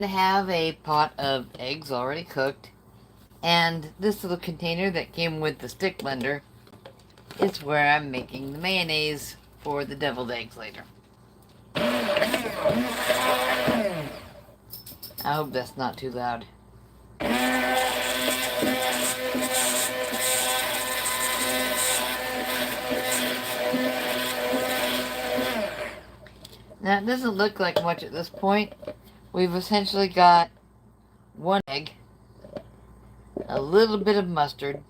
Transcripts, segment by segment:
I have a pot of eggs already cooked, and this little container that came with the stick blender is where I'm making the mayonnaise for the deviled eggs later. I hope that's not too loud. Now, it doesn't look like much at this point. We've essentially got one egg, a little bit of mustard,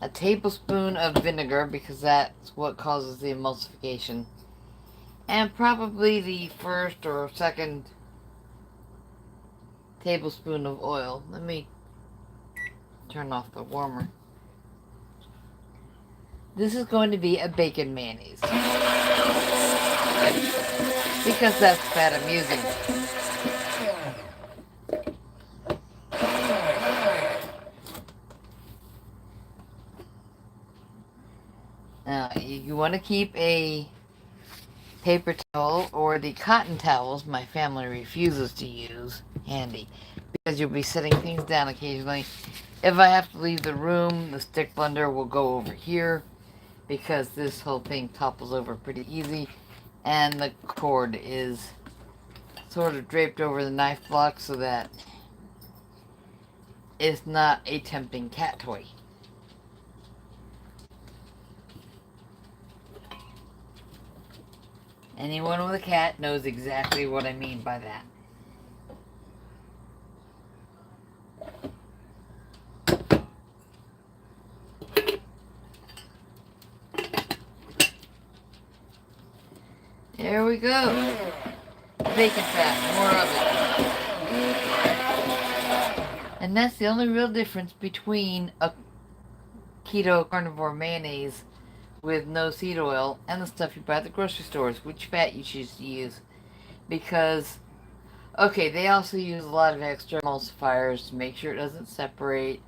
a tablespoon of vinegar because that's what causes the emulsification, and probably the first or second tablespoon of oil. Let me turn off the warmer. This is going to be a bacon mayonnaise because that's fat I'm using. Now, you want to keep a paper towel or the cotton towels my family refuses to use handy because you'll be setting things down occasionally. If I have to leave the room, the stick blender will go over here because this whole thing topples over pretty easy, and the cord is sort of draped over the knife block so that it's not a tempting cat toy. Anyone with a cat knows exactly what I mean by that. There we go. Bacon fat, more of it. And that's the only real difference between a keto carnivore mayonnaise with no seed oil and the stuff you buy at the grocery stores, which fat you choose to use. Because, okay, they also use a lot of extra emulsifiers to make sure it doesn't separate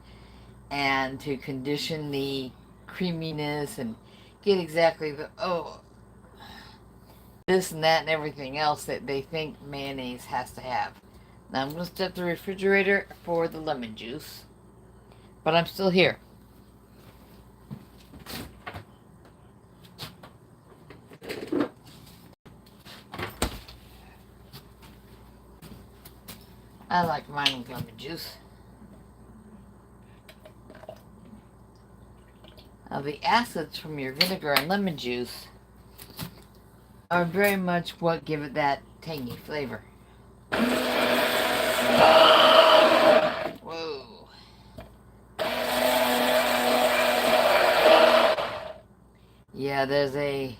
and to condition the creaminess and get exactly the, this and that and everything else that they think mayonnaise has to have. Now I'm going to step the refrigerator for the lemon juice, but I'm still here. I like mine with lemon juice. Now the acids from your vinegar and lemon juice are very much what give it that tangy flavor. Whoa. Yeah, there's a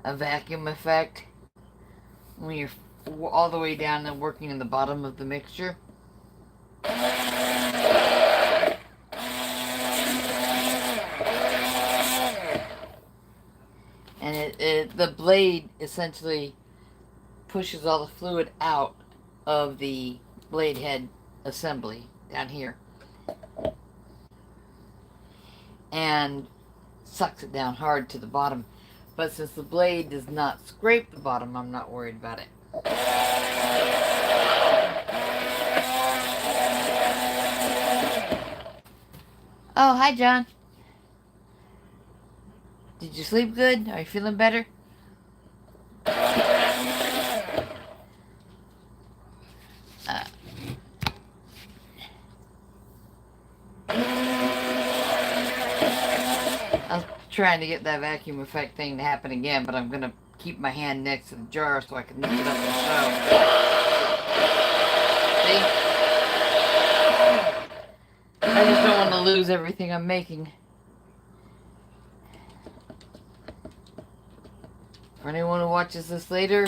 vacuum effect when you're all the way down and working in the bottom of the mixture. And the blade essentially pushes all the fluid out of the blade head assembly down here and sucks it down hard to the bottom. But since the blade does not scrape the bottom, I'm not worried about it. Oh, hi, John. Did you sleep good? Are you feeling better? I was trying to get that vacuum effect thing to happen again, but I'm going to keep my hand next to the jar so I can lift it up and show. See? I just don't want to lose everything I'm making. For anyone who watches this later,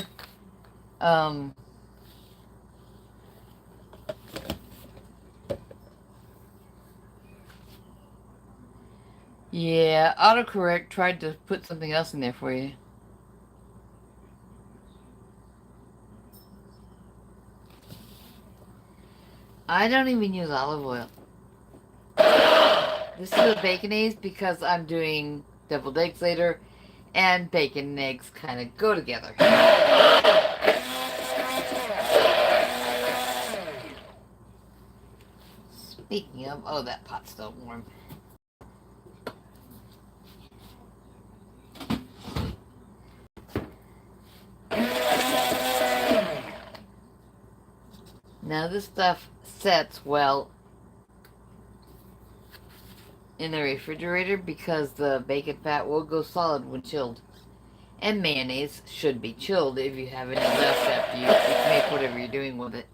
yeah, autocorrect tried to put something else in there for you. I don't even use olive oil. This is a baconaise because I'm doing deviled eggs later, and bacon and eggs kind of go together. Speaking of, oh, that pot's still warm. Now this stuff sets well in the refrigerator because the bacon fat will go solid when chilled. And mayonnaise should be chilled if you have any left after you make whatever you're doing with it.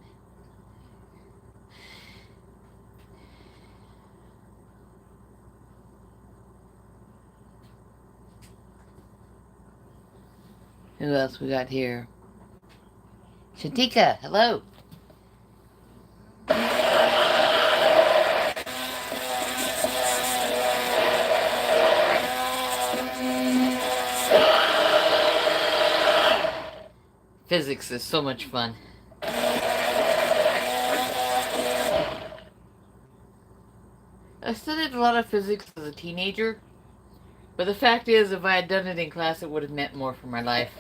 Who else we got here? Shantika, hello. Physics is so much fun. I studied a lot of physics as a teenager, but the fact is, if I had done it in class, it would have meant more for my life.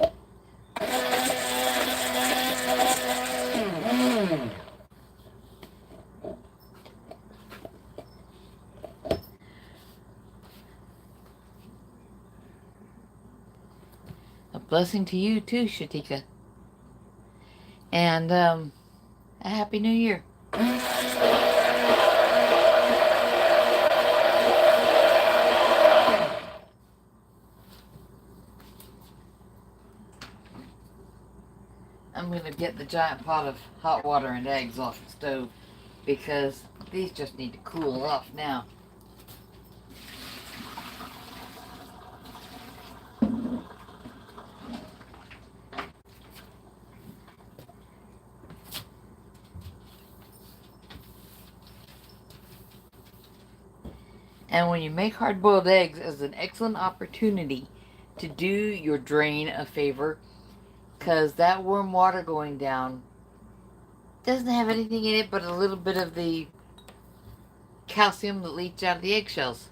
A blessing to you too, Shatika. And a Happy New Year. I'm going to get the giant pot of hot water and eggs off the stove because these just need to cool off now. And when you make hard-boiled eggs, it's an excellent opportunity to do your drain a favor, because that warm water going down doesn't have anything in it but a little bit of the calcium that leaks out of the eggshells.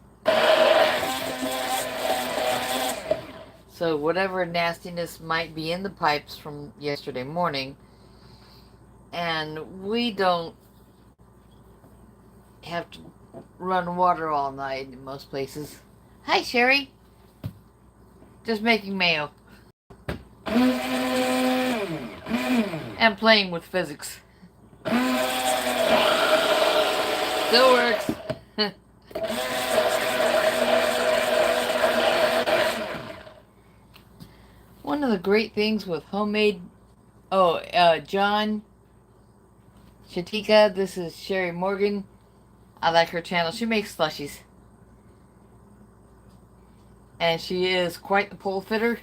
So whatever nastiness might be in the pipes from yesterday morning, and we don't have to run water all night in most places. Hi, Sherry. Just making mayo. And playing with physics. Still works. One of the great things with homemade... John, Shatika, this is Sherry Morgan. I like her channel. She makes slushies. And she is quite the pole fitter.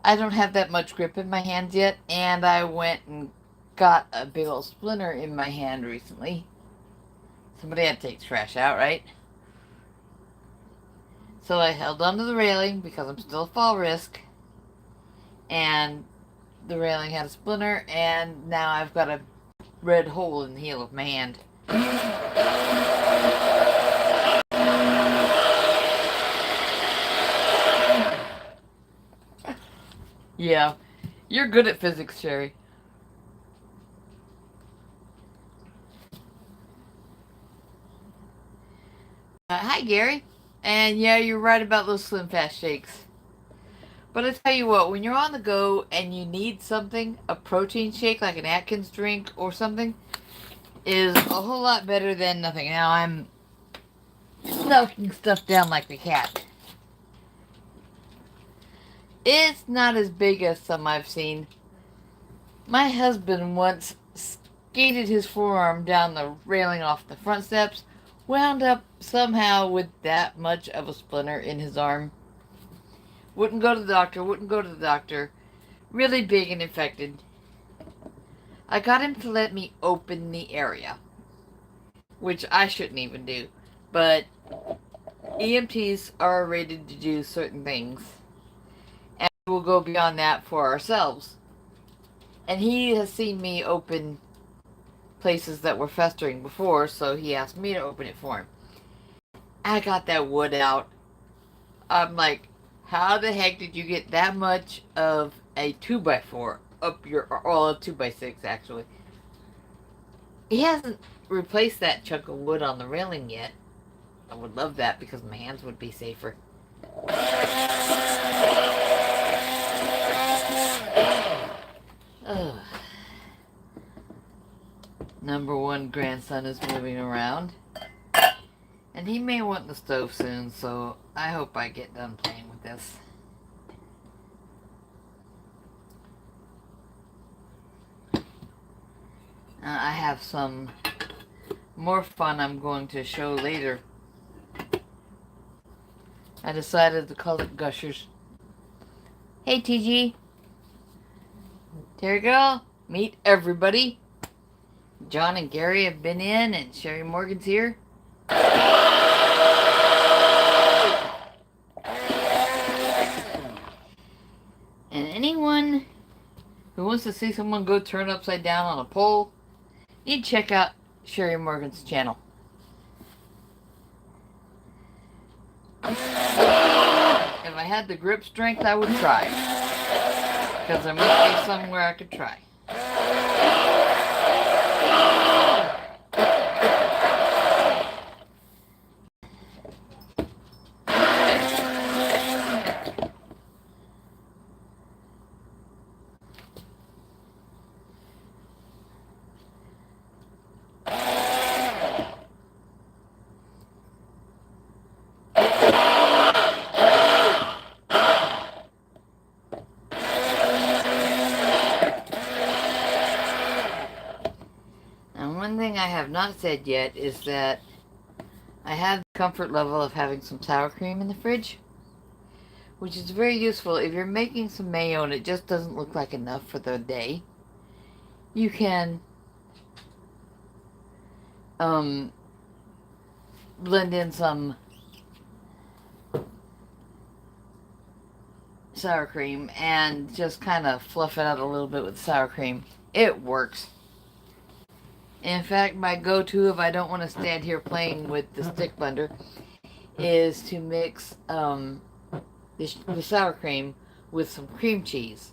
I don't have that much grip in my hands yet, and I went and got a big old splinter in my hand recently. Somebody had to take trash out, right? So I held onto the railing because I'm still a fall risk. And the railing had a splinter, and now I've got a red hole in the heel of my hand. Yeah, you're good at physics, Sherry. Hi, Gary. And yeah, you're right about those Slim Fast shakes. But I tell you what, when you're on the go and you need something, a protein shake like an Atkins drink or something is a whole lot better than nothing. Now I'm snuffing stuff down like a cat. It's not as big as some I've seen. My husband once skated his forearm down the railing off the front steps, wound up somehow with that much of a splinter in his arm. Wouldn't go to the doctor. Really big and infected. I got him to let me open the area, which I shouldn't even do. But EMTs are rated to do certain things. And we'll go beyond that for ourselves. And he has seen me open places that were festering before, so he asked me to open it for him. I got that wood out. I'm like, how the heck did you get that much of a 2x4 up your, or a 2x6 actually, He hasn't replaced that chunk of wood on the railing yet. I would love that because my hands would be safer. Ugh. Number one grandson is moving around. And he may want the stove soon, so I hope I get done playing with this. I have some more fun I'm going to show later. I decided to call it Gushers. Hey TG. Terry Girl, meet everybody. John and Gary have been in and Sherry Morgan's here. And anyone who wants to see someone go turn upside down on a pole, you check out Sherry Morgan's channel. If I had the grip strength, I would try. Because there must be somewhere I could try. One thing I have not said yet is that I have the comfort level of having some sour cream in the fridge, which is very useful if you're making some mayo and it just doesn't look like enough for the day. You can blend in some sour cream and just kind of fluff it out a little bit with sour cream. It works. In fact, my go-to if I don't want to stand here playing with the stick blender is to mix the sour cream with some cream cheese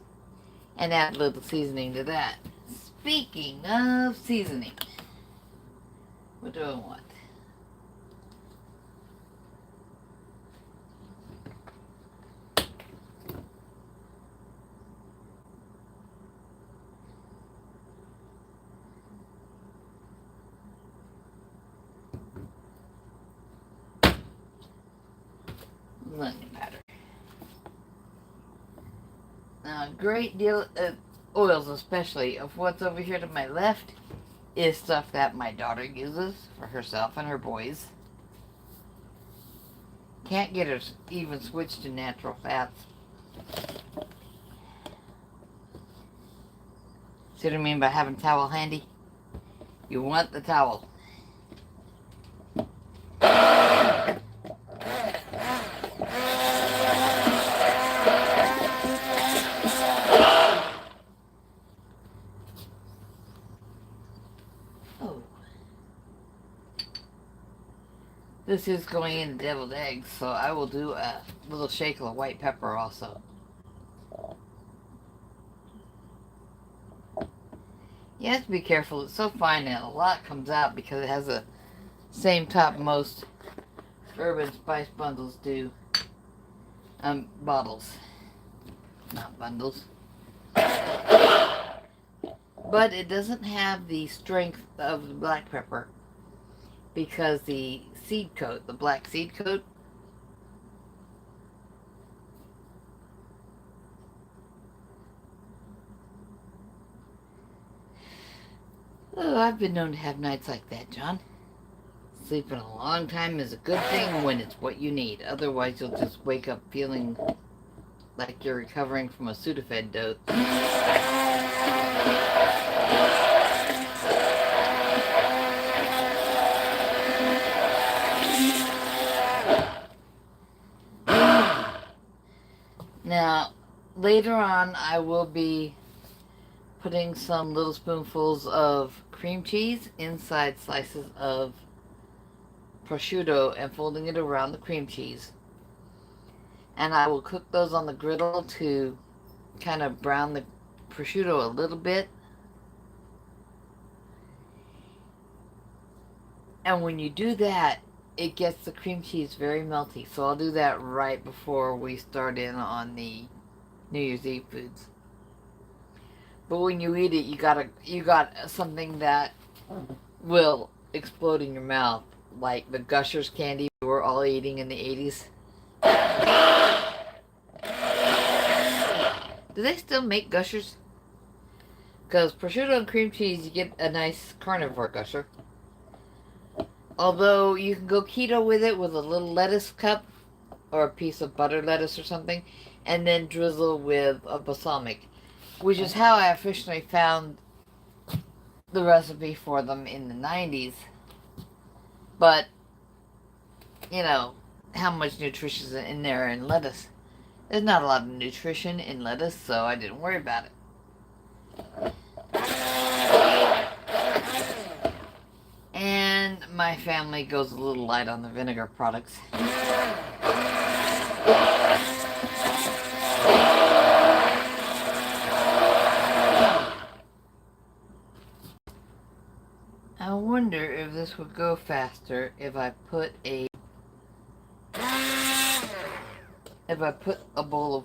and add a little seasoning to that. Speaking of seasoning, what do I want? Doesn't matter. Now, a great deal of oils, especially of what's over here to my left, is stuff that my daughter uses for herself and her boys. Can't get her even switched to natural fats. See what I mean by having a towel handy? You want the towel. This is going in deviled eggs, so I will do a little shake of white pepper also. You have to be careful. It's so fine and a lot comes out because it has the same top most urban spice bundles do. Bottles. Not bundles. But it doesn't have the strength of the black pepper because the seed coat, the black seed coat, oh, I've been known to have nights like that, John. Sleeping a long time is a good thing when it's what you need. Otherwise, you'll just wake up feeling like you're recovering from a Sudafed dose. Now, later on, I will be putting some little spoonfuls of cream cheese inside slices of prosciutto and folding it around the cream cheese. And I will cook those on the griddle to kind of brown the prosciutto a little bit. And when you do that, it gets the cream cheese very melty. So I'll do that right before we start in on the New Year's Eve foods. But when you eat it, you got something that will explode in your mouth, like the Gushers candy we were all eating in the 80s. Do they still make Gushers? Because prosciutto and cream cheese, you get a nice carnivore Gusher. Although you can go keto with it with a little lettuce cup or a piece of butter lettuce or something, and then drizzle with a balsamic, which is how I officially found the recipe for them in the 90s. But, you know, how much nutrition is in there in lettuce? There's not a lot of nutrition in lettuce, so I didn't worry about it. And my family goes a little light on the vinegar products. I wonder if this would go faster if I put a bowl of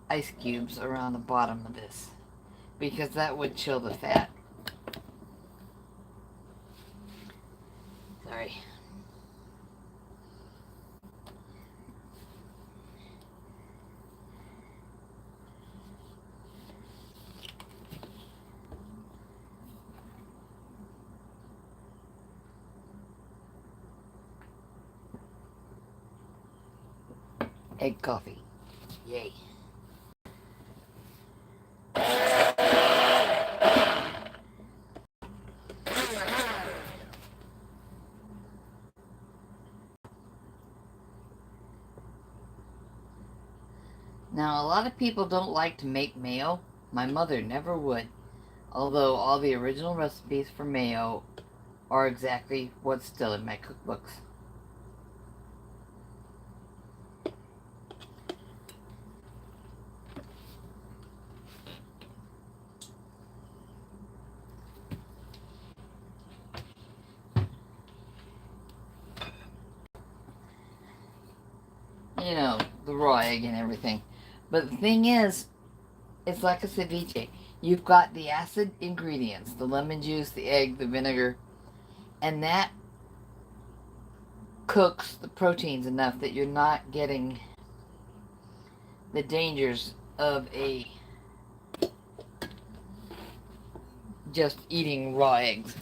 ice cubes around the bottom of this, because that would chill the fat. Sorry. Egg coffee. Yay. Now, a lot of people don't like to make mayo. My mother never would. Although all the original recipes for mayo are exactly what's still in my cookbooks. You know, the raw egg and everything. But the thing is, it's like a ceviche. You've got the acid ingredients, the lemon juice, the egg, the vinegar, and that cooks the proteins enough that you're not getting the dangers of just eating raw eggs.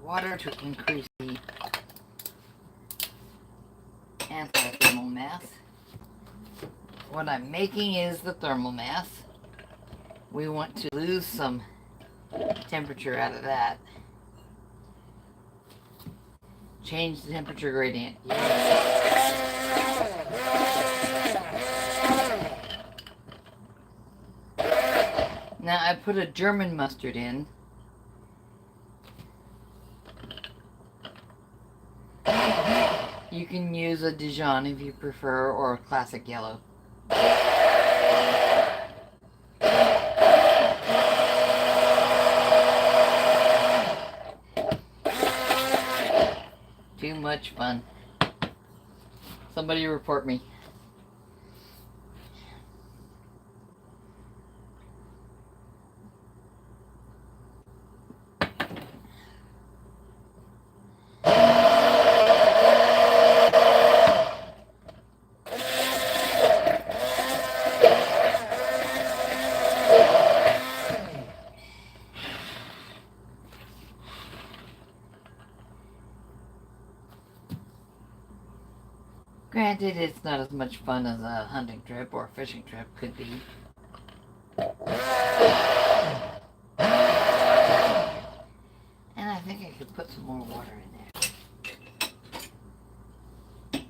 Water to increase the anti-thermal mass. What I'm making is the thermal mass. We want to lose some temperature out of that. Change the temperature gradient. Now I put a German mustard in. You can use a Dijon if you prefer, or a classic yellow. Too much fun. Somebody report me. Granted, it's not as much fun as a hunting trip or a fishing trip could be. And I think I could put some more water in there.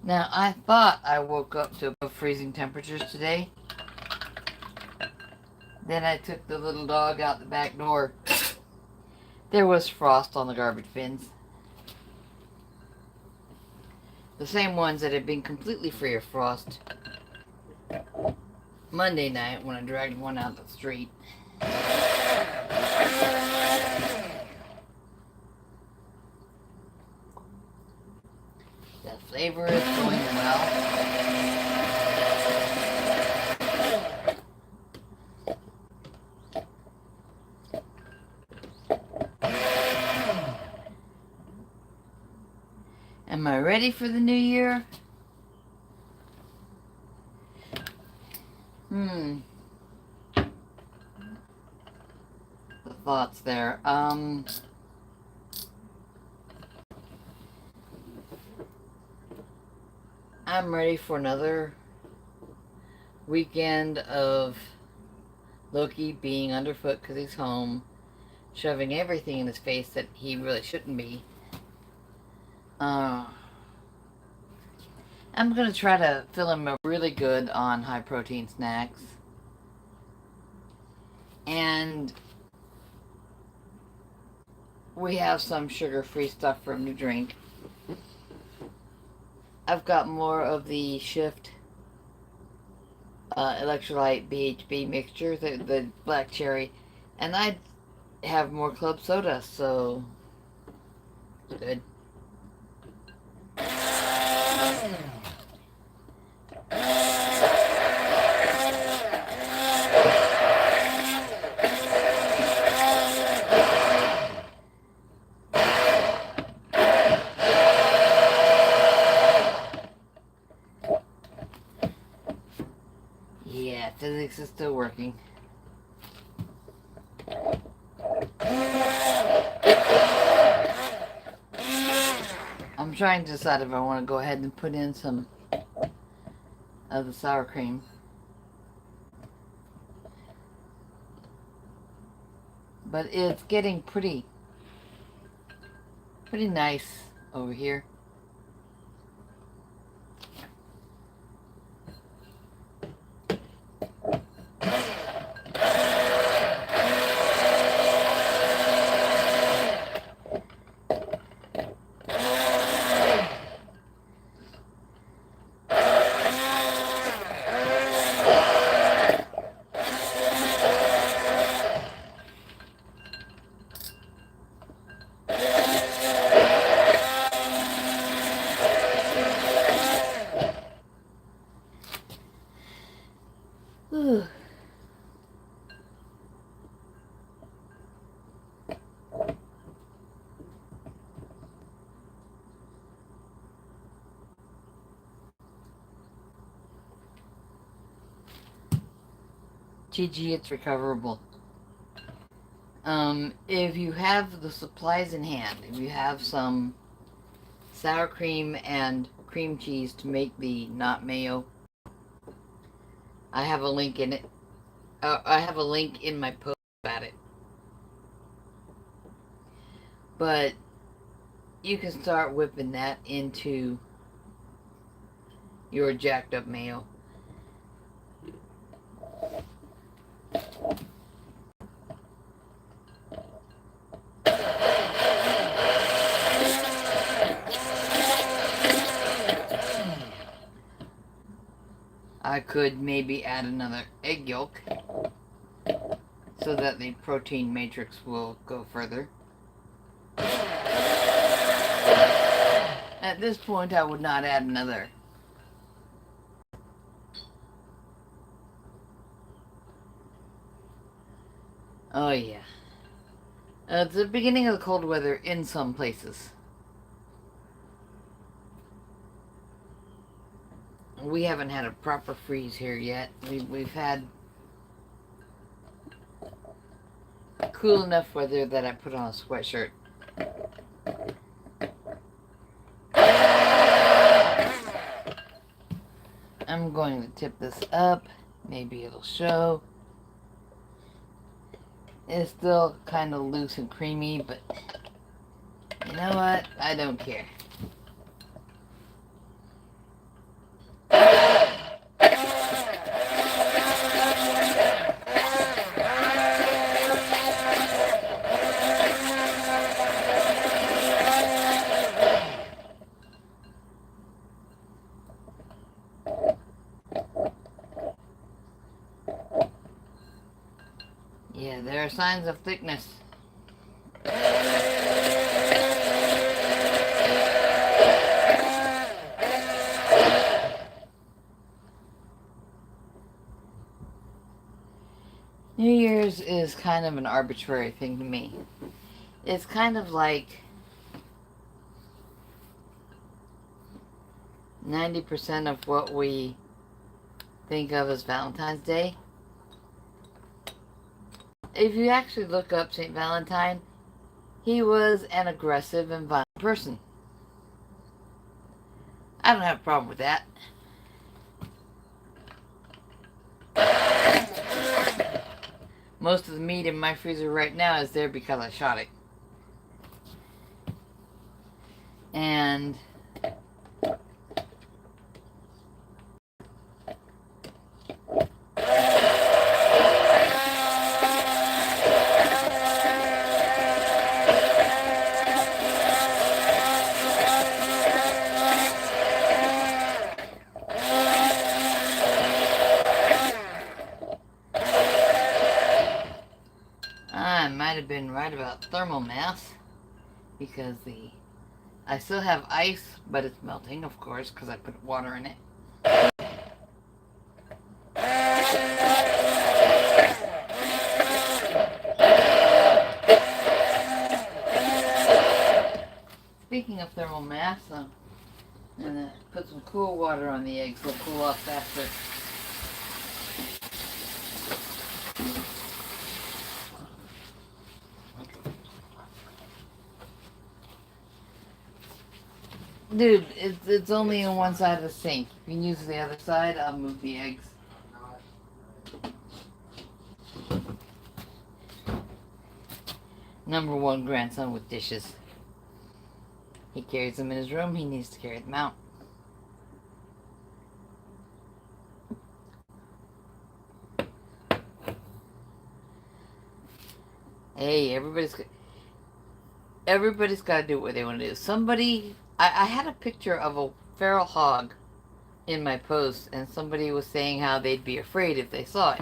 Now, I thought I woke up to above freezing temperatures today. Then I took the little dog out the back door. There was frost on the garbage bins. The same ones that had been completely free of frost Monday night when I dragged one out the street. The flavor is going well. Am I ready for the new year? The thoughts there. I'm ready for another weekend of Loki being underfoot because he's home, shoving everything in his face that he really shouldn't be. I'm going to try to fill him really good on high protein snacks. And we have some sugar-free stuff for him to drink. I've got more of the Shift electrolyte BHB mixture, the black cherry, and I have more club soda, so good. Yeah, physics is still working. I'm trying to decide if I want to go ahead and put in some of the sour cream. But it's getting pretty nice over here. GG, it's recoverable. If you have the supplies in hand, if you have some sour cream and cream cheese to make the not mayo, I have a link in it. I have a link in my post about it. But you can start whipping that into your jacked up mayo. I could maybe add another egg yolk so that the protein matrix will go further. At this point, I would not add another. Oh yeah. It's the beginning of the cold weather in some places. We haven't had a proper freeze here yet. We've had cool enough weather that I put on a sweatshirt. going to tip this up. Maybe it'll show. It's still kind of loose and creamy, but you know what? I don't care. Yeah, there are signs of thickness. New Year's is kind of an arbitrary thing to me. It's kind of like 90% of what we think of as Valentine's Day. If you actually look up St. Valentine, he was an aggressive and violent person. I don't have a problem with that. Most of the meat in my freezer right now is there because I shot it. And I might have been right about thermal mass, because I still have ice, but it's melting, of course, because I put water in it. Speaking of thermal mass, I'm gonna put some cool water on the eggs. They'll cool off faster. Dude, it's only on one side of the sink. If you can use the other side, I'll move the eggs. Number one grandson with dishes. He carries them in his room. He needs to carry them out. Hey, everybody's got to do what they want to do. Somebody, I had a picture of a feral hog in my post, and somebody was saying how they'd be afraid if they saw it.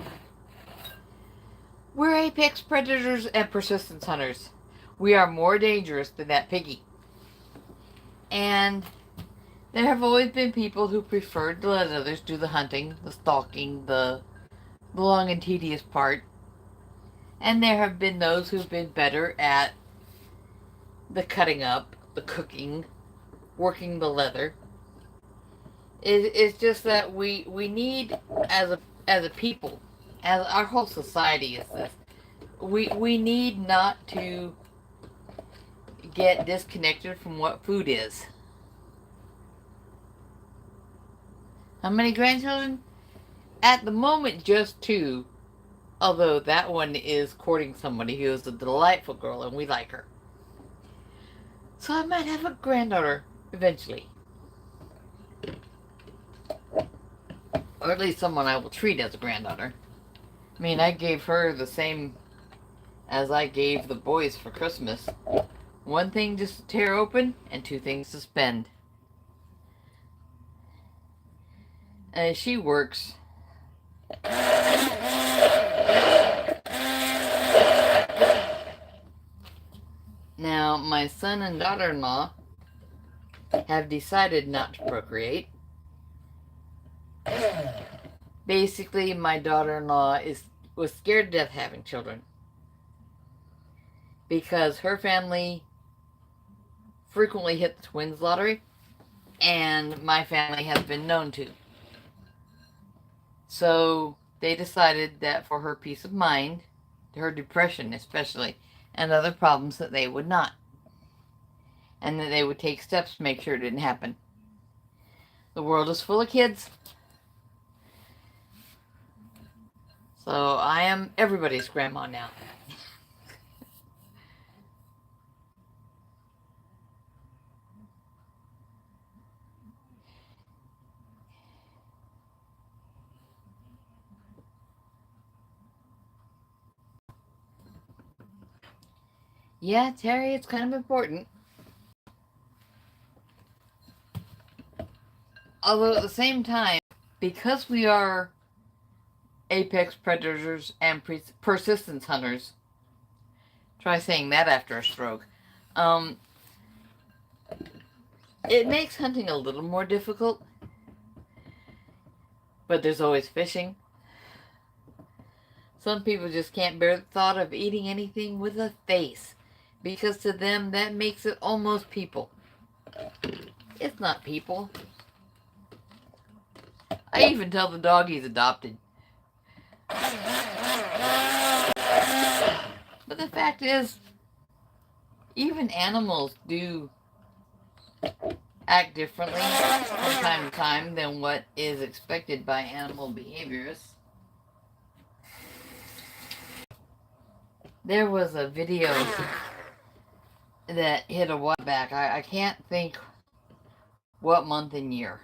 We're apex predators and persistence hunters. We are more dangerous than that piggy. And there have always been people who preferred to let others do the hunting, the stalking, the long and tedious part. And there have been those who've been better at the cutting up, the cooking, working the leather. It's just that we need, as a people, as our whole society is this, we need not to get disconnected from what food is. How many grandchildren? At the moment, just 2. Although that one is courting somebody who is a delightful girl and we like her. So I might have a granddaughter eventually. Or at least someone I will treat as a granddaughter. I mean, I gave her the same as I gave the boys for Christmas. 1 thing just to tear open, and 2 things to spend. She works. Now, my son and daughter-in-law have decided not to procreate. Basically, my daughter-in-law was scared to death having children, because her family frequently hit the twins lottery, and my family has been known to. So they decided that for her peace of mind, her depression especially, and other problems, that they would not. And that they would take steps to make sure it didn't happen. The world is full of kids. So I am everybody's grandma now. Yeah, Terry, it's kind of important. Although at the same time, because we are apex predators and persistence hunters, try saying that after a stroke, it makes hunting a little more difficult. But there's always fishing. Some people just can't bear the thought of eating anything with a face, because to them that makes it almost people. It's not people. I even tell the dog he's adopted. But the fact is, even animals do act differently from time to time than what is expected by animal behaviorists. There was a video that hit a while back. I can't think what month and year.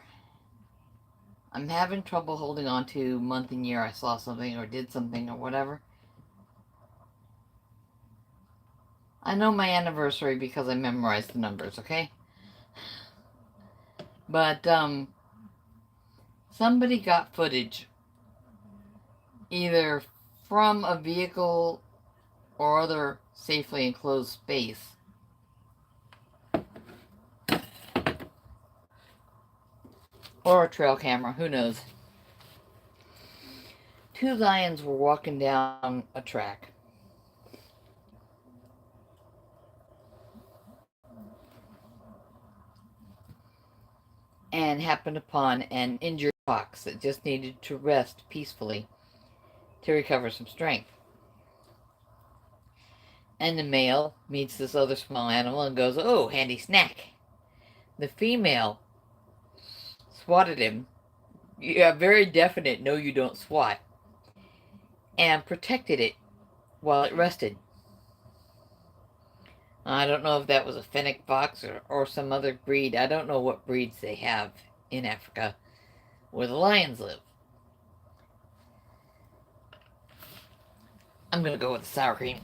I'm having trouble holding on to month and year I saw something or did something or whatever. I know my anniversary because I memorized the numbers, okay? But, somebody got footage either from a vehicle or other safely enclosed space or a trail camera, who knows. Two lions were walking down a track. And happened upon an injured fox that just needed to rest peacefully to recover some strength. And the male meets this other small animal and goes, "Oh, handy snack." The female swatted him. Yeah, very definite, no you don't swat. And protected it while it rested. I don't know if that was a fennec fox or some other breed. I don't know what breeds they have in Africa where the lions live. I'm going to go with the sour cream.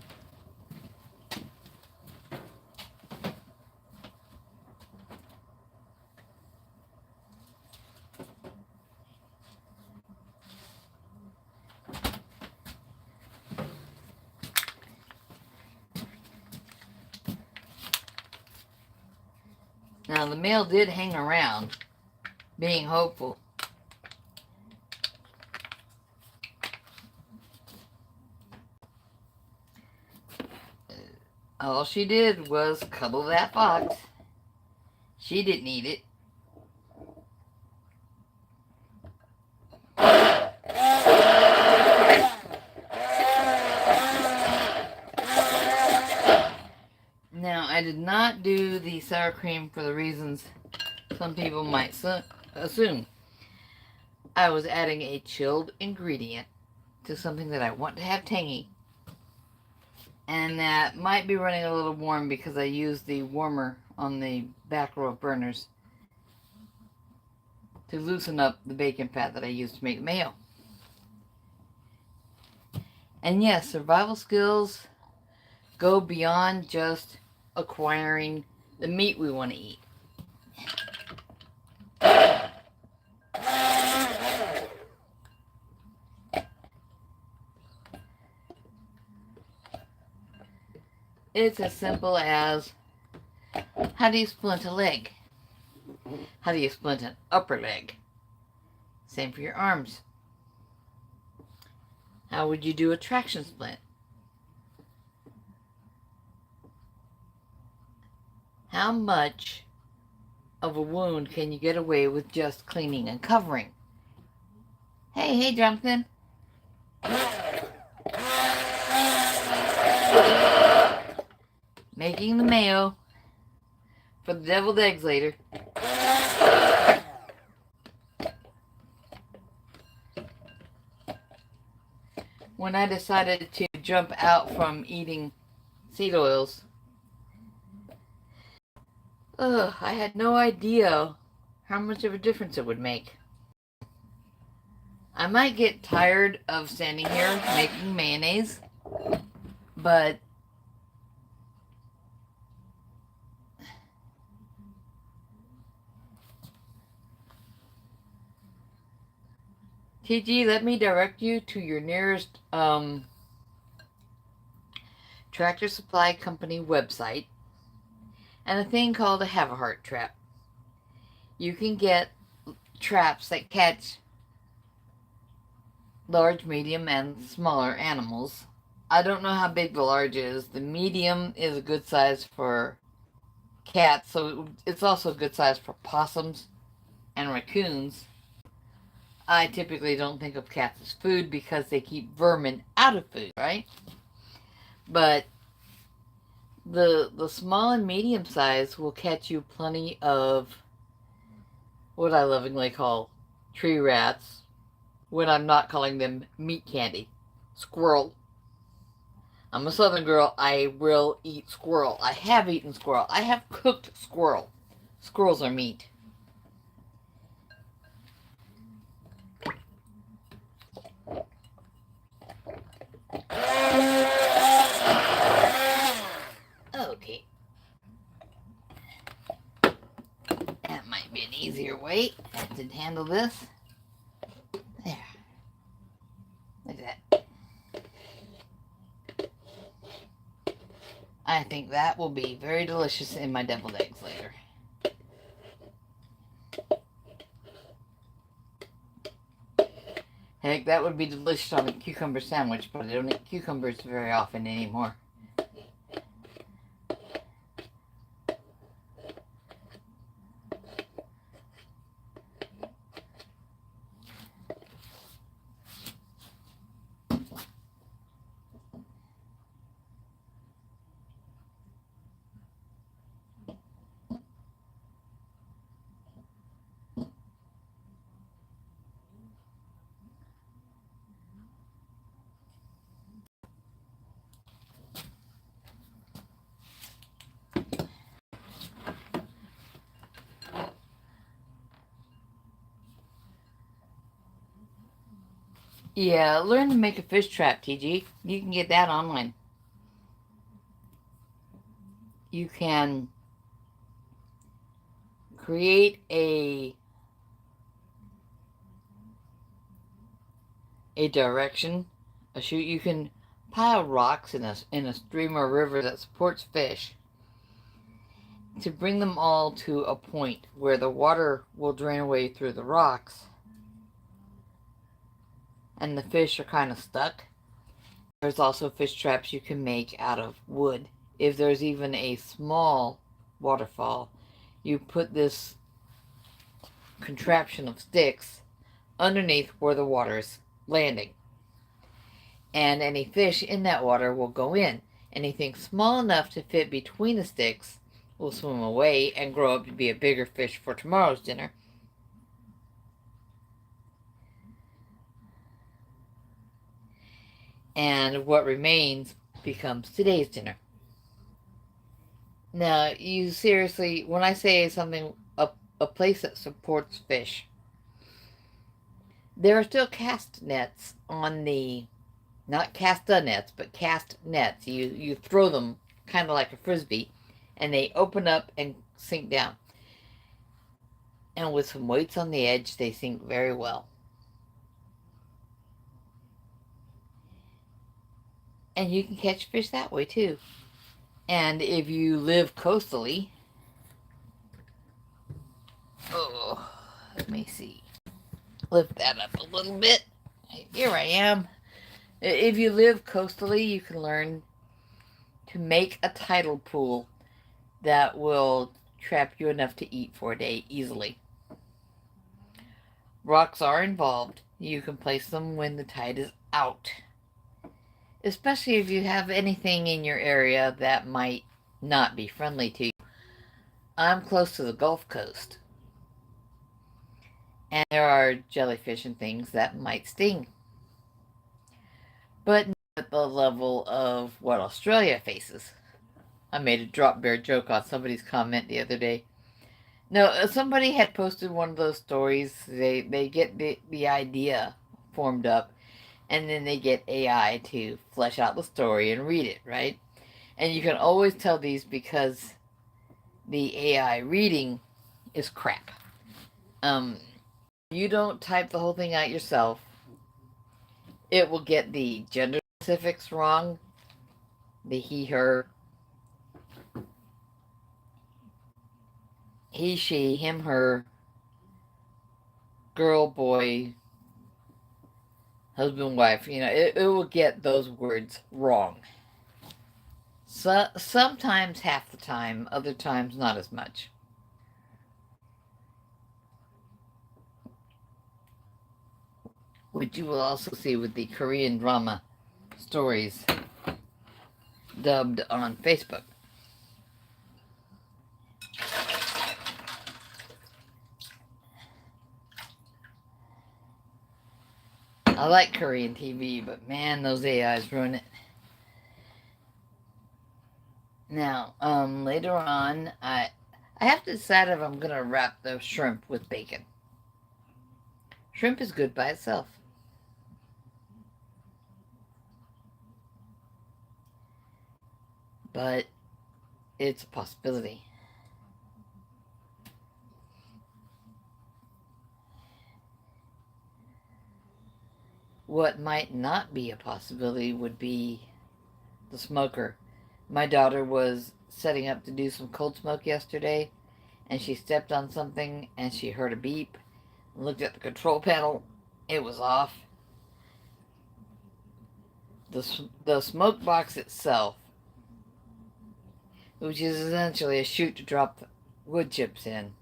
Now, the male did hang around, being hopeful. All she did was cuddle that fox. She didn't eat it. Now, I did not do the sour cream for the reasons some people might assume. I was adding a chilled ingredient to something that I want to have tangy. And that might be running a little warm because I used the warmer on the back row of burners to loosen up the bacon fat that I used to make mayo. And yes, survival skills go beyond just acquiring the meat we want to eat. It's as simple as, how do you splint a leg? How do you splint an upper leg? Same for your arms. How would you do a traction splint? How much of a wound can you get away with just cleaning and covering? Hey, Jonathan. Making the mayo for the deviled eggs later. when I decided to jump out from eating seed oils, I had no idea how much of a difference it would make. I might get tired of standing here making mayonnaise, but TG, let me direct you to your nearest Tractor Supply Company website and a thing called a Have-A-Heart trap. You can get traps that catch large, medium, and smaller animals. I don't know how big the large is. The medium is a good size for cats, so it's also a good size for possums and raccoons. I typically don't think of cats as food because they keep vermin out of food, right? But the small and medium size will catch you plenty of what I lovingly call tree rats, when I'm not calling them meat candy. Squirrel. I'm a southern girl. I will eat squirrel. I have eaten squirrel. I have cooked squirrel. Squirrels are meat. Okay. That might be an easier way to handle this. There. Look at that. I think that will be very delicious in my deviled eggs later. Heck, that would be delicious on a cucumber sandwich, but I don't eat cucumbers very often anymore. Yeah, learn to make a fish trap, TG. You can get that online. You can create a direction, a chute. You can pile rocks in a stream or river that supports fish to bring them all to a point where the water will drain away through the rocks and the fish are kind of stuck. There's also fish traps you can make out of wood. If there's even a small waterfall, you put this contraption of sticks underneath where the water's landing. And any fish in that water will go in. Anything small enough to fit between the sticks will swim away and grow up to be a bigger fish for tomorrow's dinner. And what remains becomes today's dinner. Now, you seriously, when I say something, a place that supports fish, there are still cast nets on the, not casta nets, but cast nets. You throw them kind of like a frisbee, and they open up and sink down. And with some weights on the edge, they sink very well. And you can catch fish that way too. And if you live coastally, let me see. Lift that up a little bit. Here I am. If you live coastally, you can learn to make a tidal pool that will trap you enough to eat for a day easily. Rocks are involved. You can place them when the tide is out. Especially if you have anything in your area that might not be friendly to you. I'm close to the Gulf Coast, and there are jellyfish and things that might sting. but not at the level of what Australia faces. I made a drop bear joke on somebody's comment the other day. No, somebody had posted one of those stories. They get the idea formed up, and then they get AI to flesh out the story and read it, right? And you can always tell these because the AI reading is crap. You don't type the whole thing out yourself, it will get the gender specifics wrong, the he, she, him, her, girl, boy, husband, wife. It will get those words wrong. So sometimes half the time, other times not as much. Which you will also see with the Korean drama stories dubbed on Facebook. I like Korean TV, but man, those AIs ruin it. Now, later on, I have to decide if I'm gonna wrap the shrimp with bacon. Shrimp is good by itself. But it's a possibility. What might not be a possibility would be the smoker. My daughter was setting up to do some cold smoke yesterday, and she stepped on something and she heard a beep, looked at the control panel, it was off. The smoke box itself, which is essentially a chute to drop the wood chips in,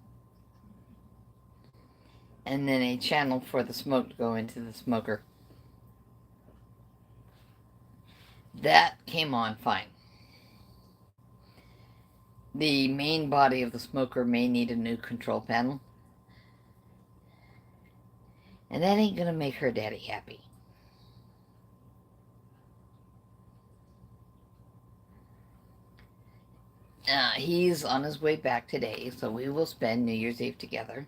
and then a channel for the smoke to go into the smoker. That came on fine. The main body of the smoker may need a new control panel, and that ain't gonna make her daddy happy. He's on his way back today, so we will spend New Year's Eve together.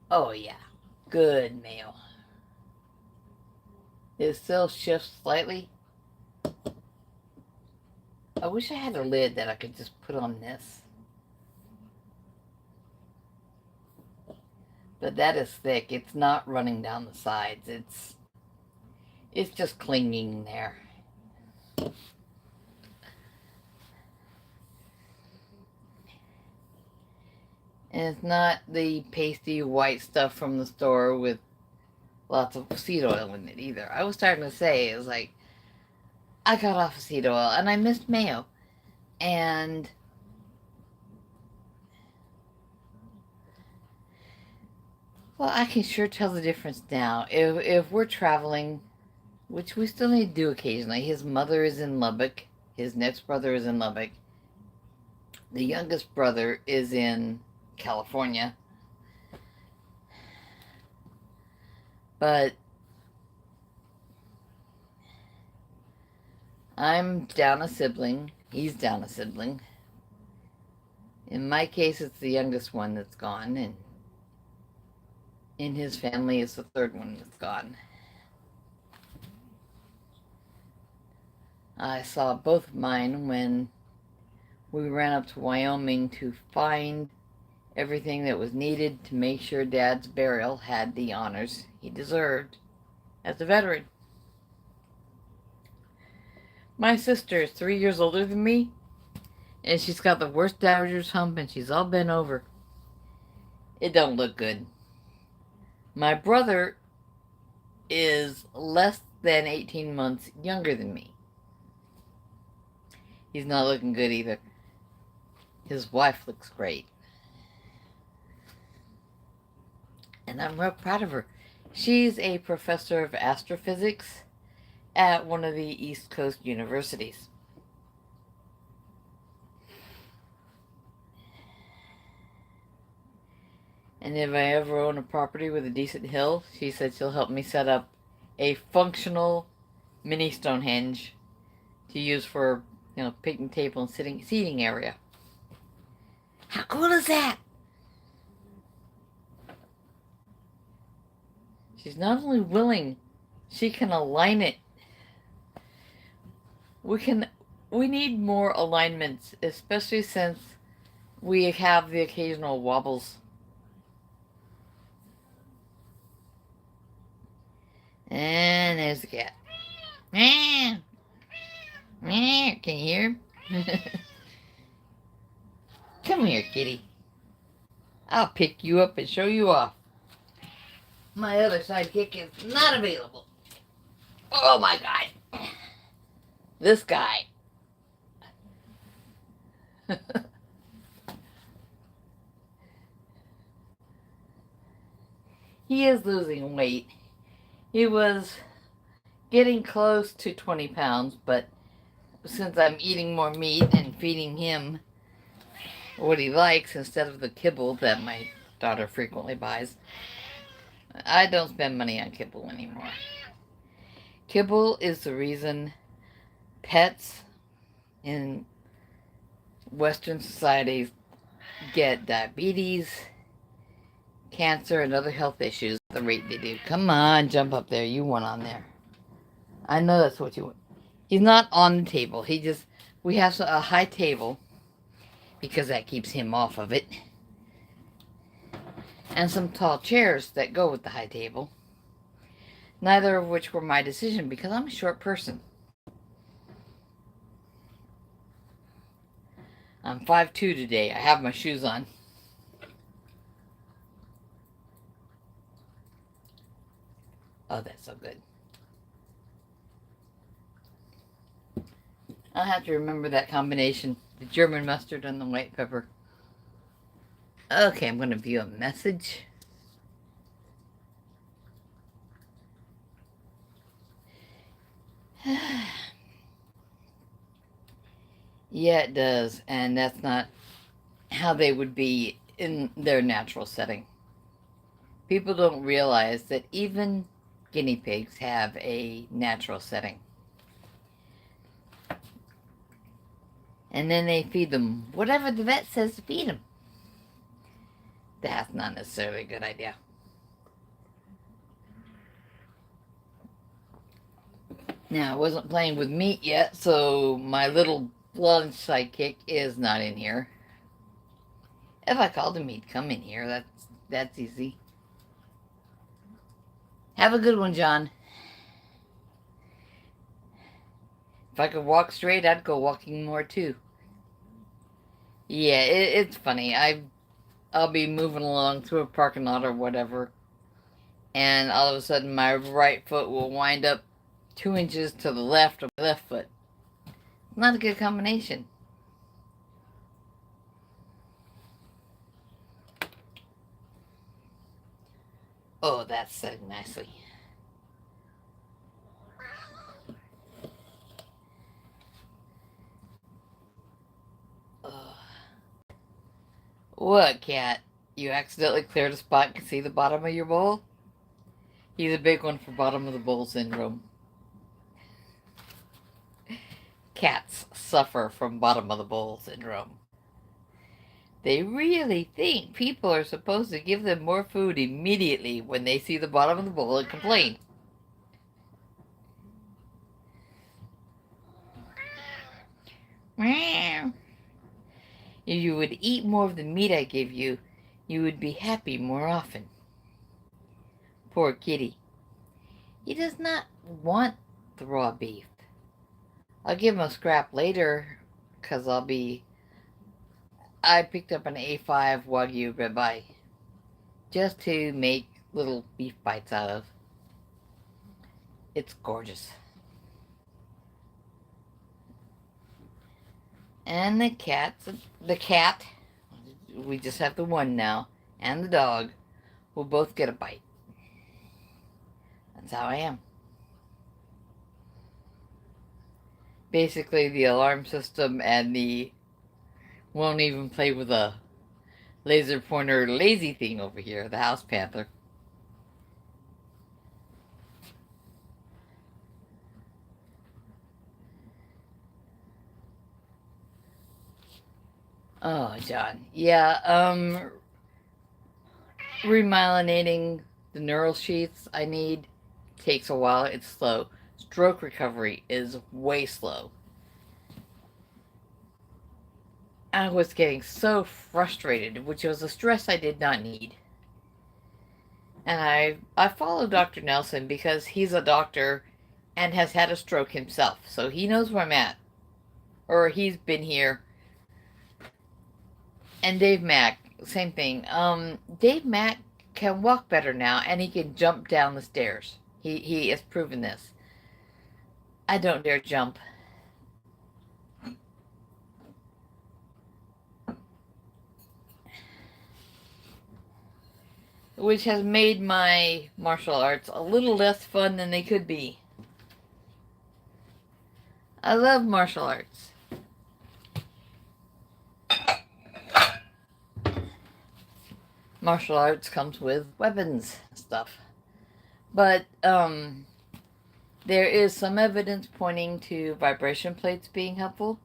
Oh yeah, good mayo. It still shifts slightly. I wish I had a lid that I could just put on this. But that is thick. It's not running down the sides. It's just clinging there. And it's not the pasty white stuff from the store with lots of seed oil in it either. I was starting to say, it was like, I got off of seed oil and I missed mayo. And well, I can sure tell the difference now. If we're traveling, which we still need to do occasionally, his mother is in Lubbock, his next brother is in Lubbock, the youngest brother is in California. But I'm down a sibling. He's down a sibling. In my case, it's the youngest one that's gone, and in his family, it's the third one that's gone. I saw both of mine when we ran up to Wyoming to find everything that was needed to make sure Dad's burial had the honors he deserved as a veteran. My sister is 3 years older than me, and she's got the worst dowager's hump, and she's all bent over. It don't look good. My brother is less than 18 months younger than me. He's not looking good either. His wife looks great. And I'm real proud of her. She's a professor of astrophysics at one of the East Coast universities. And if I ever own a property with a decent hill, she said she'll help me set up a functional mini Stonehenge to use for, picnic table and seating area. How cool is that? She's not only willing, she can align it. We need more alignments, especially since we have the occasional wobbles. And there's the cat. Can you hear him? Come here, kitty. I'll pick you up and show you off. My other sidekick is not available. Oh my god. This guy. He is losing weight. He was getting close to 20 pounds, but since I'm eating more meat and feeding him what he likes instead of the kibble that my daughter frequently buys, I don't spend money on kibble anymore. Kibble is the reason pets in Western societies get diabetes, cancer, and other health issues at the rate they do. Come on, jump up there. You want on there. I know that's what you want. He's not on the table. We have a high table because that keeps him off of it. And some tall chairs that go with the high table. Neither of which were my decision because I'm a short person. I'm 5'2" today. I have my shoes on. Oh, that's so good. I'll have to remember that combination. The German mustard and the white pepper. Okay, I'm going to view a message. Yeah, it does. And that's not how they would be in their natural setting. People don't realize that even guinea pigs have a natural setting. And then they feed them whatever the vet says to feed them. That's not necessarily a good idea. Now, I wasn't playing with meat yet, so my little lunch sidekick is not in here. If I called him, he'd come in here. That's easy. Have a good one, John. If I could walk straight, I'd go walking more too. Yeah, it's funny. I'll be moving along through a parking lot or whatever, and all of a sudden my right foot will wind up 2 inches to the left of my left foot. Not a good combination. Oh, that's said nicely. What, cat? You accidentally cleared a spot and can see the bottom of your bowl? He's a big one for bottom of the bowl syndrome. Cats suffer from bottom of the bowl syndrome. They really think people are supposed to give them more food immediately when they see the bottom of the bowl and complain. If you would eat more of the meat I give you, you would be happy more often. Poor kitty. He does not want the raw beef. I'll give him a scrap later, because I picked up an A5 Wagyu ribeye, just to make little beef bites out of. It's gorgeous. And the cat, we just have the one now, and the dog will both get a bite. That's how I am. Basically, the alarm system and the won't even play with the laser pointer lazy thing over here, the house panther. Oh, John. Yeah, remyelinating the neural sheaths I need takes a while. It's slow. Stroke recovery is way slow. I was getting so frustrated, which was a stress I did not need. And I follow Dr. Nelson because he's a doctor and has had a stroke himself, so he knows where I'm at. Or he's been here. And Dave Mack, same thing. Dave Mack can walk better now, and he can jump down the stairs. He has proven this. I don't dare jump. Which has made my martial arts a little less fun than they could be. I love martial arts. Martial arts comes with weapons stuff. But there is some evidence pointing to vibration plates being helpful.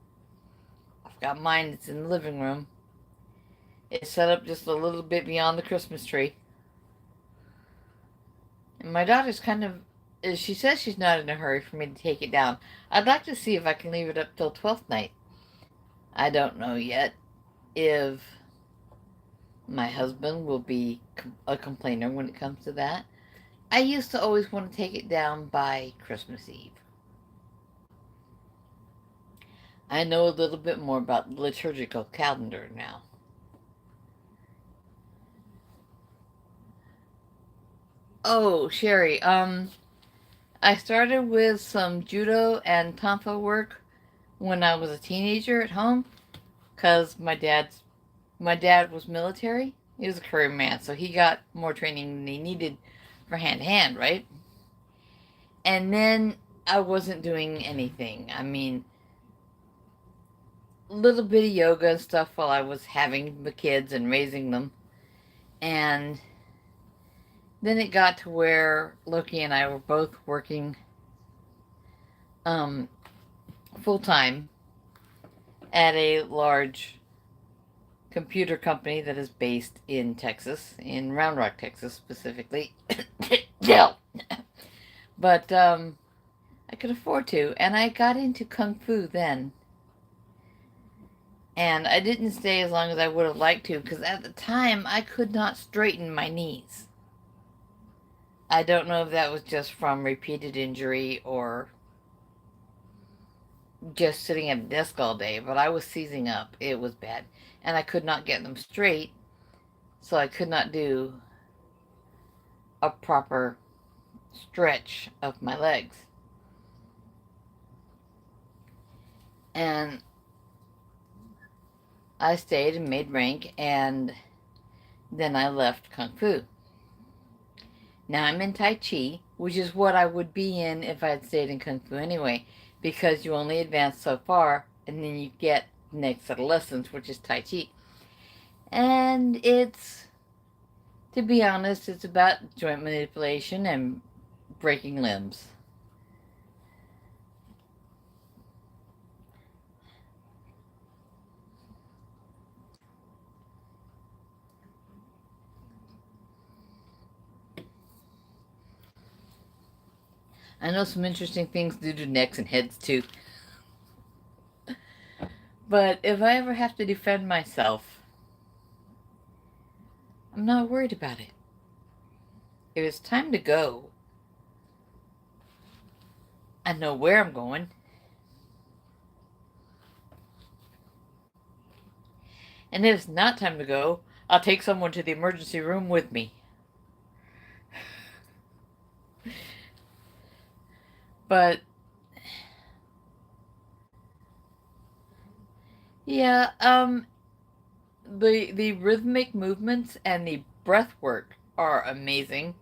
I've got mine, it's in the living room. It's set up just a little bit beyond the Christmas tree. And my daughter's kind of, she says she's not in a hurry for me to take it down. I'd like to see if I can leave it up till 12th night. I don't know yet if my husband will be a complainer when it comes to that. I used to always want to take it down by Christmas Eve. I know a little bit more about the liturgical calendar now. Oh, Sherry, I started with some judo and tonfa work when I was a teenager at home, because my dad was military. He was a career man, so he got more training than he needed for hand to hand, right? And then I wasn't doing anything. I mean, a little bit of yoga and stuff while I was having the kids and raising them. And then it got to where Loki and I were both working full time at a large computer company that is based in Texas, in Round Rock, Texas specifically. Yeah. But I could afford to, and I got into Kung Fu then. And I didn't stay as long as I would have liked to, because at the time I could not straighten my knees. I don't know if that was just from repeated injury or just sitting at a desk all day, but I was seizing up. It was bad. And I could not get them straight, so I could not do a proper stretch of my legs. And I stayed and made rank, and then I left Kung Fu. Now I'm in Tai Chi, which is what I would be in if I had stayed in Kung Fu anyway, because you only advance so far, and then you get the next set of lessons, which is Tai Chi. And it's, to be honest, it's about joint manipulation and breaking limbs. I know some interesting things to do to necks and heads too. But if I ever have to defend myself, I'm not worried about it. If it's time to go, I know where I'm going. And if it's not time to go, I'll take someone to the emergency room with me. But yeah, the rhythmic movements and the breath work are amazing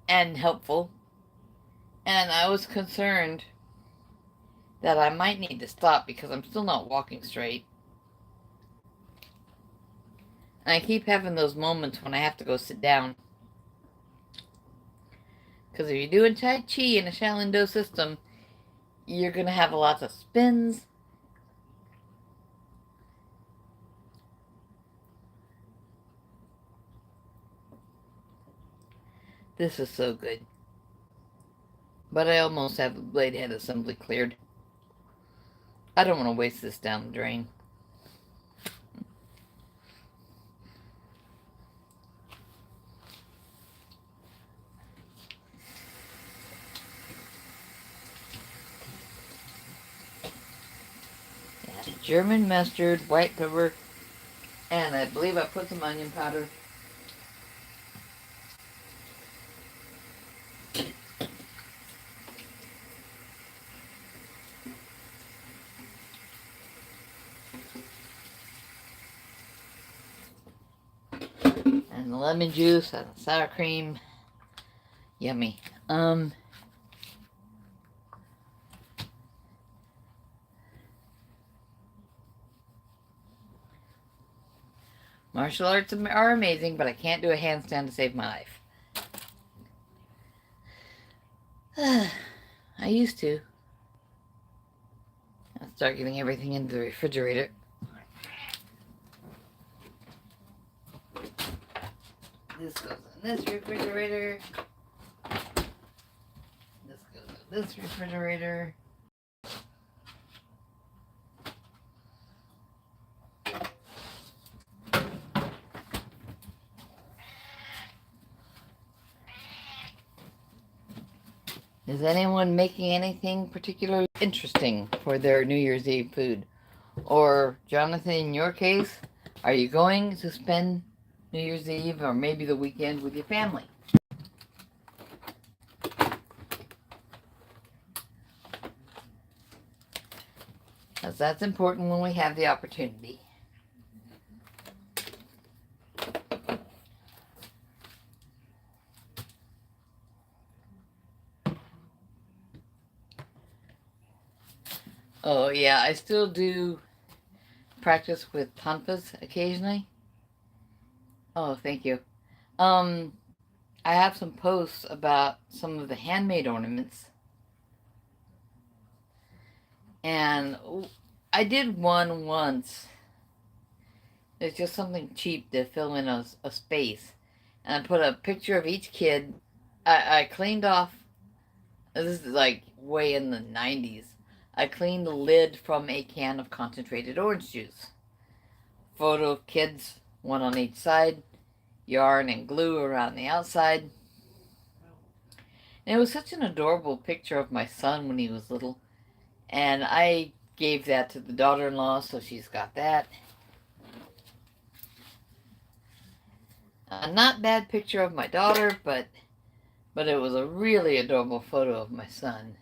and helpful. And I was concerned that I might need to stop because I'm still not walking straight. And I keep having those moments when I have to go sit down. Because if you're doing Tai Chi in a Shaolin Do system, you're going to have lots of spins. This is so good. But I almost have the blade head assembly cleared. I don't want to waste this down the drain. Yeah, German mustard, white pepper, and I believe I put some onion powder. And the lemon juice and the sour cream. Yummy. Martial arts are amazing, but I can't do a handstand to save my life. I used to. I'll start getting everything into the refrigerator. This goes in this refrigerator. This goes in this refrigerator. Is anyone making anything particularly interesting for their New Year's Eve food? Or, Jonathan, in your case, are you going to spend New Year's Eve or maybe the weekend with your family? Because that's important when we have the opportunity. Oh, yeah, I still do practice with tanpas occasionally. Oh, thank you. I have some posts about some of the handmade ornaments. And I did one once. It's just something cheap to fill in a space. And I put a picture of each kid. I cleaned off, this is like way in the 90s. I cleaned the lid from a can of concentrated orange juice. Photo of kids, one on each side, yarn and glue around the outside. And it was such an adorable picture of my son when he was little. And I gave that to the daughter-in-law, so she's got that. Not bad picture of my daughter, but it was a really adorable photo of my son.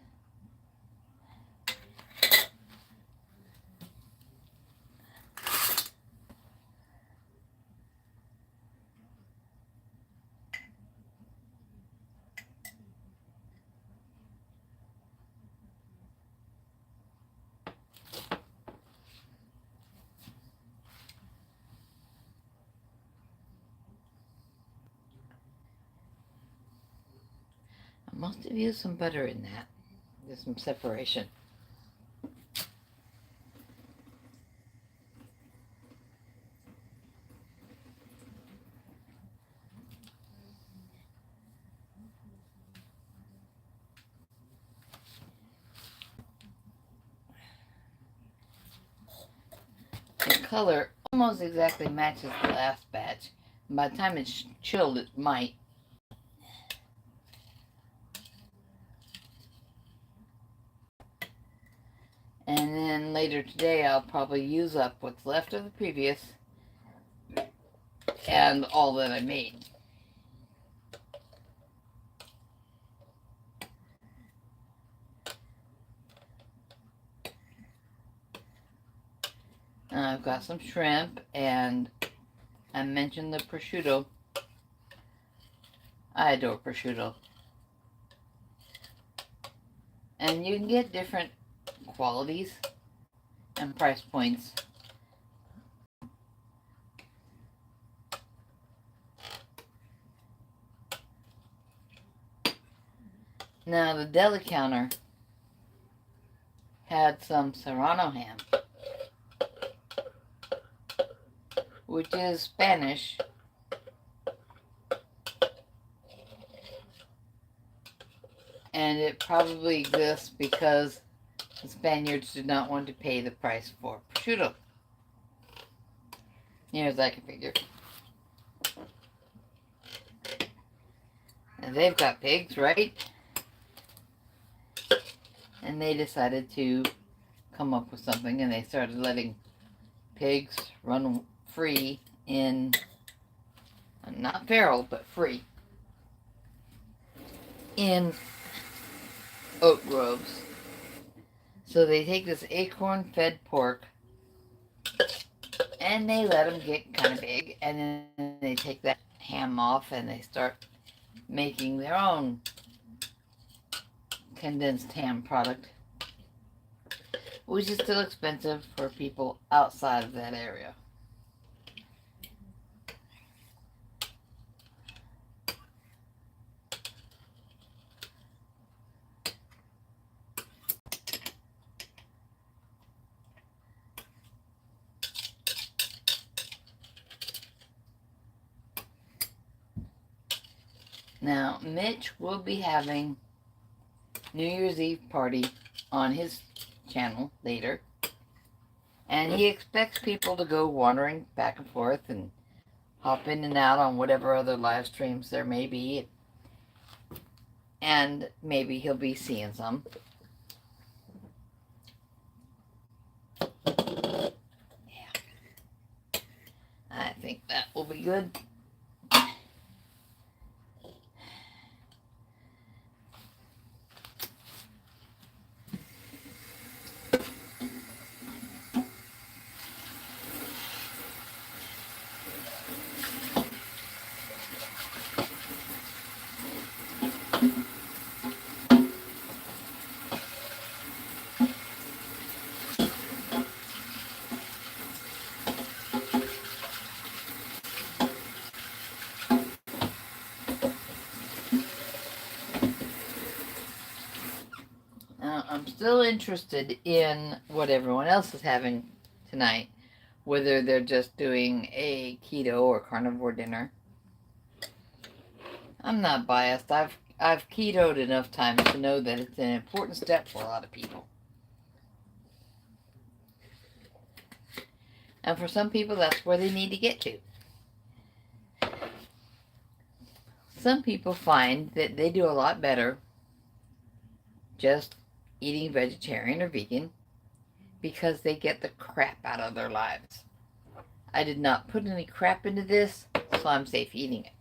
I must have used some butter in that. There's some separation. The color almost exactly matches the last batch. By the time it's chilled, it might. And then later today, I'll probably use up what's left of the previous and all that I made. I've got some shrimp, and I mentioned the prosciutto. I adore prosciutto. And you can get different qualities and price points. Now, the deli counter had some Serrano ham, which is Spanish, and it probably exists because the Spaniards did not want to pay the price for prosciutto. Near as I can figure. And they've got pigs, right? And they decided to come up with something, and they started letting pigs run free in, not feral, but free, in oak groves. So they take this acorn-fed pork, and they let them get kind of big, and then they take that ham off, and they start making their own condensed ham product, which is still expensive for people outside of that area. Now, Mitch will be having New Year's Eve party on his channel later, and he expects people to go wandering back and forth and hop in and out on whatever other live streams there may be, and maybe he'll be seeing some. Yeah, I think that will be good. I'm still interested in what everyone else is having tonight, whether they're just doing a keto or carnivore dinner. I'm not biased. I've ketoed enough times to know that it's an important step for a lot of people. And for some people, that's where they need to get to. Some people find that they do a lot better just eating vegetarian or vegan because they get the crap out of their lives. I did not put any crap into this, so I'm safe eating it.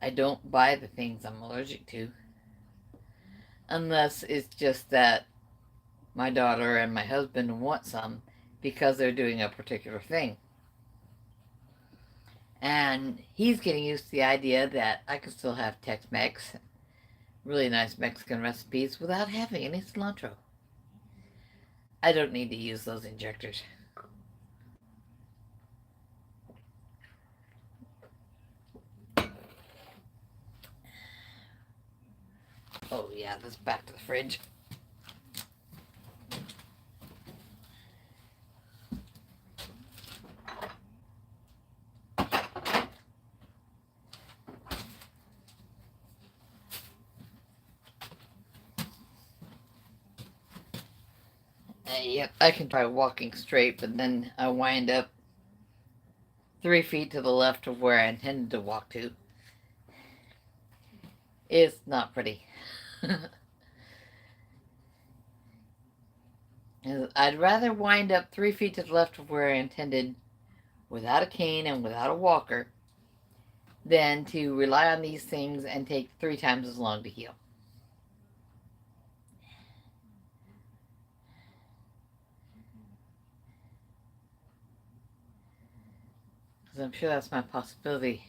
I don't buy the things I'm allergic to, unless it's just that my daughter and my husband want some because they're doing a particular thing. And he's getting used to the idea that I can still have Tex-Mex, really nice Mexican recipes, without having any cilantro. I don't need to use those injectors. Oh yeah, this back to the fridge. Yep, I can try walking straight, but then I wind up 3 feet to the left of where I intended to walk to. It's not pretty. I'd rather wind up 3 feet to the left of where I intended without a cane and without a walker than to rely on these things and take 3 times as long to heal. Because I'm sure that's my possibility.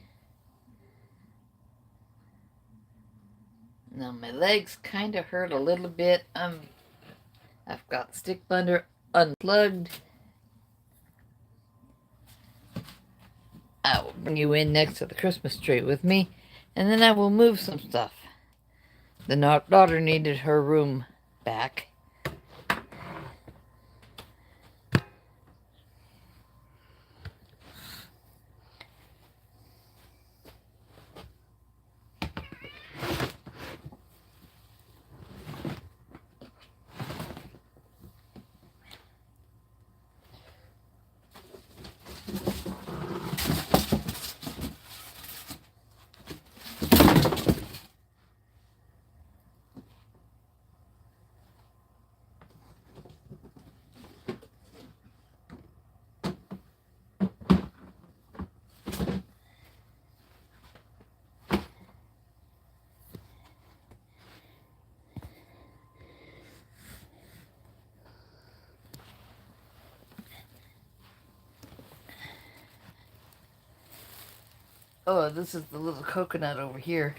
Now my legs kind of hurt a little bit. I've got the stick blender unplugged. I will bring you in next to the Christmas tree with me And then I will move some stuff. The daughter needed her room back. Oh, this is the little coconut over here.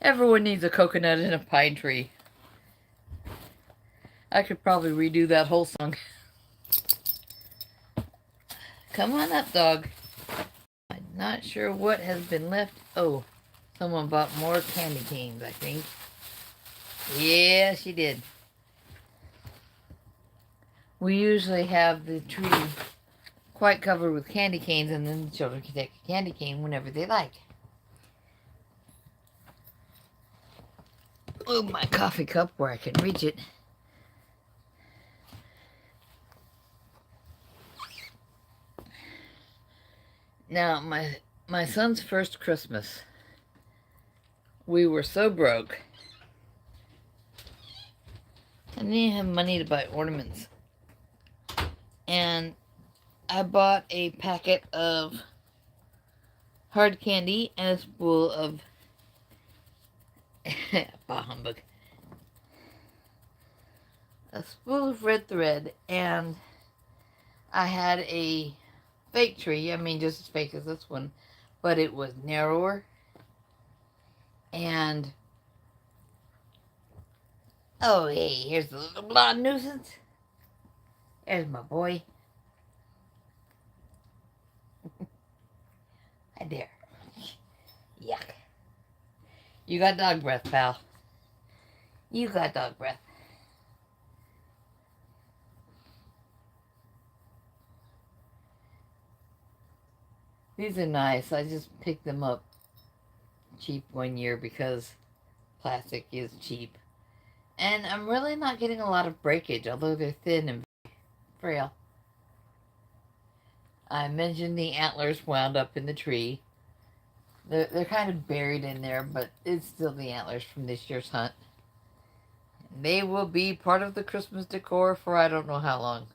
Everyone needs a coconut and a pine tree. I could probably redo that whole song. Come on up, dog. I'm not sure what has been left. Oh, someone bought more candy canes, I think. Yeah, she did. We usually have the tree quite covered with candy canes, and then the children can take a candy cane whenever they like. Move my coffee cup where I can reach it. Now, my son's first Christmas, we were so broke. I didn't have money to buy ornaments. And I bought a packet of hard candy and a spool of bah humbug. A spool of red thread, and I had a fake tree. I mean, just as fake as this one, but it was narrower. And oh, hey, here's the little blonde nuisance. There's my boy. Hi there. Yuck. You got dog breath, pal. You got dog breath. These are nice. I just picked them up cheap one year because plastic is cheap. And I'm really not getting a lot of breakage, although they're thin and frail. I mentioned the antlers wound up in the tree. They're kind of buried in there, but it's still the antlers from this year's hunt. They will be part of the Christmas decor for I don't know how long.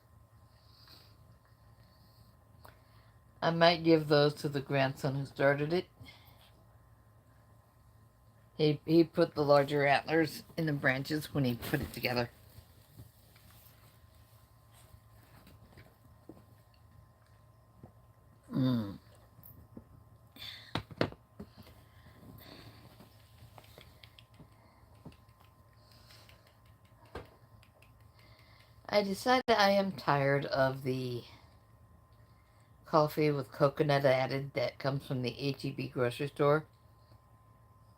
I might give those to the grandson who started it. He put the larger antlers in the branches when he put it together. I decided I am tired of the coffee with coconut added that comes from the H-E-B grocery store.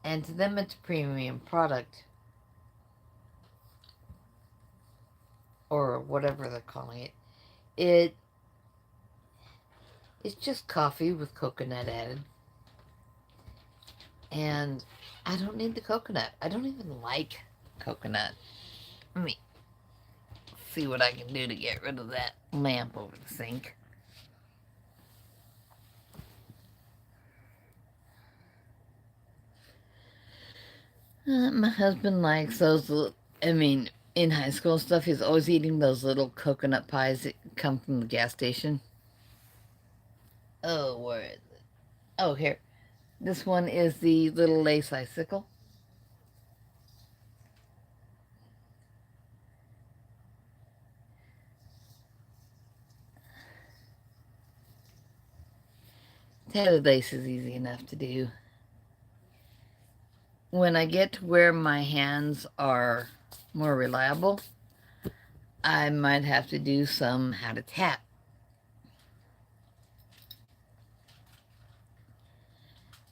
And to them it's a premium product. Or whatever they're calling it. It's just coffee with coconut added. And I don't need the coconut. I don't even like coconut. Let me see what I can do to get rid of that lamp over the sink. My husband likes those, in high school stuff, he's always eating those little coconut pies that come from the gas station. Oh, where is it? Oh, here. This one is the little lace icicle. Tatted lace is easy enough to do. When I get to where my hands are more reliable, I might have to do some how to tap.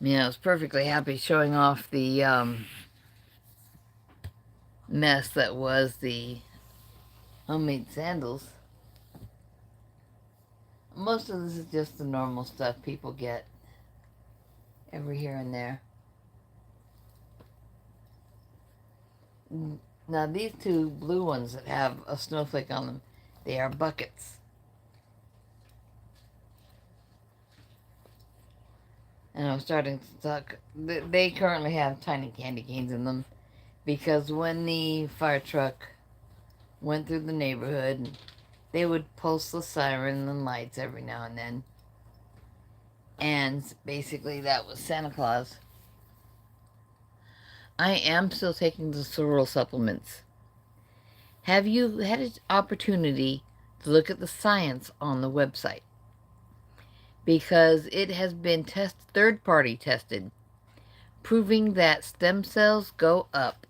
I was perfectly happy showing off the mess that was the homemade sandals. Most of this is just the normal stuff people get every here and there. Now these two blue ones that have a snowflake on them, they are buckets. And I'm starting to talk. They currently have tiny candy canes in them because when the fire truck went through the neighborhood, they would pulse the siren and lights every now and then. And basically that was Santa Claus. I am still taking the cereal supplements. Have you had an opportunity to look at the science on the website? Because it has been third-party tested, proving that stem cells go up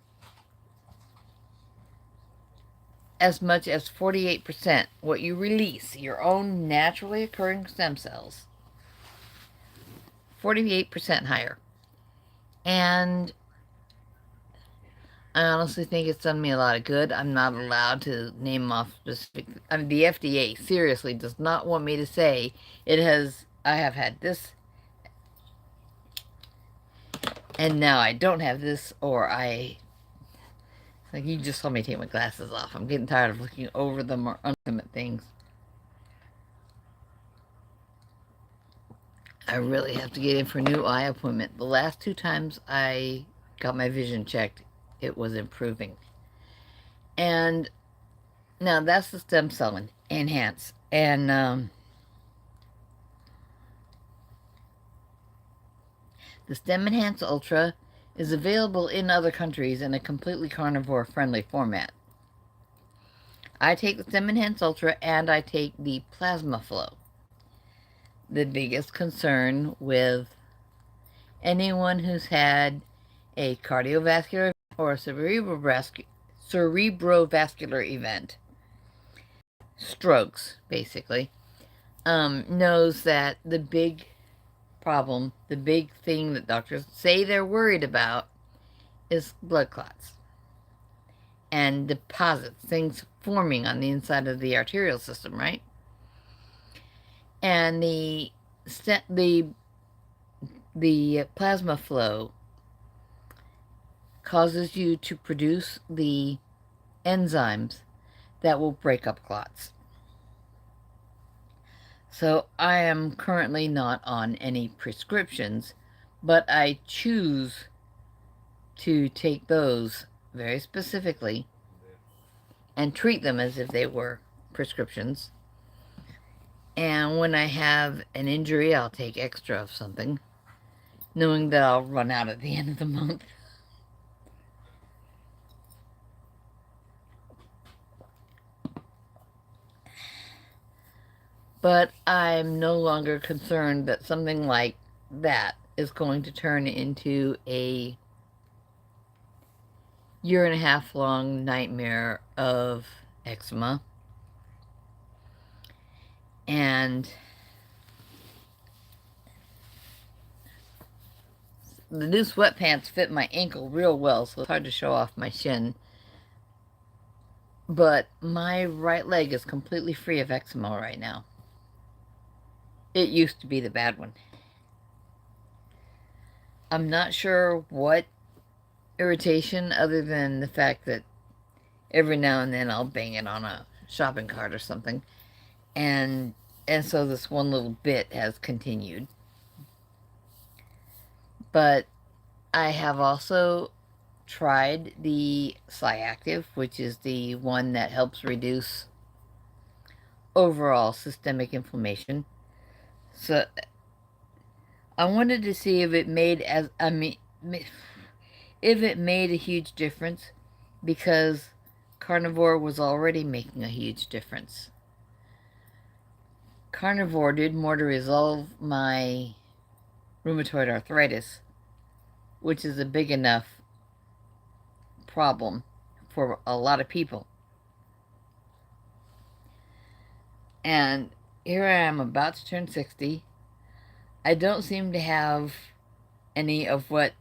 as much as 48%. What you release, your own naturally occurring stem cells, 48% higher. And I honestly think it's done me a lot of good. I'm not allowed to name off specific. I mean, the FDA seriously does not want me to say it has. I have had this, and now I don't have this, or I. Like, you just saw me take my glasses off. I'm getting tired of looking over them or under them at things. I really have to get in for a new eye appointment. The last 2 times I got my vision checked, it was improving. And now that's the stem cell enhance. And the Stem Enhance Ultra is available in other countries in a completely carnivore-friendly format. I take the Stem Enhance Ultra and I take the Plasma Flow. The biggest concern with anyone who's had a cardiovascular or a cerebrovascular event, strokes basically, knows that the big problem, the big thing that doctors say they're worried about, is blood clots and deposits, things forming on the inside of the arterial system, right? And the plasma flow causes you to produce the enzymes that will break up clots. So I am currently not on any prescriptions, but I choose to take those very specifically and treat them as if they were prescriptions. And when I have an injury, I'll take extra of something, knowing that I'll run out at the end of the month. But I'm no longer concerned that something like that is going to turn into a year-and-a-half long nightmare of eczema. And the new sweatpants fit my ankle real well, so it's hard to show off my shin. But my right leg is completely free of eczema right now. It used to be the bad one. I'm not sure what irritation, other than the fact that every now and then I'll bang it on a shopping cart or something. And so this one little bit has continued. But I have also tried the Sciactiv, which is the one that helps reduce overall systemic inflammation. So I wanted to see if it made if it made a huge difference, because carnivore was already making a huge difference. Carnivore did more to resolve my rheumatoid arthritis, which is a big enough problem for a lot of people. And here I am about to turn 60. I don't seem to have any of what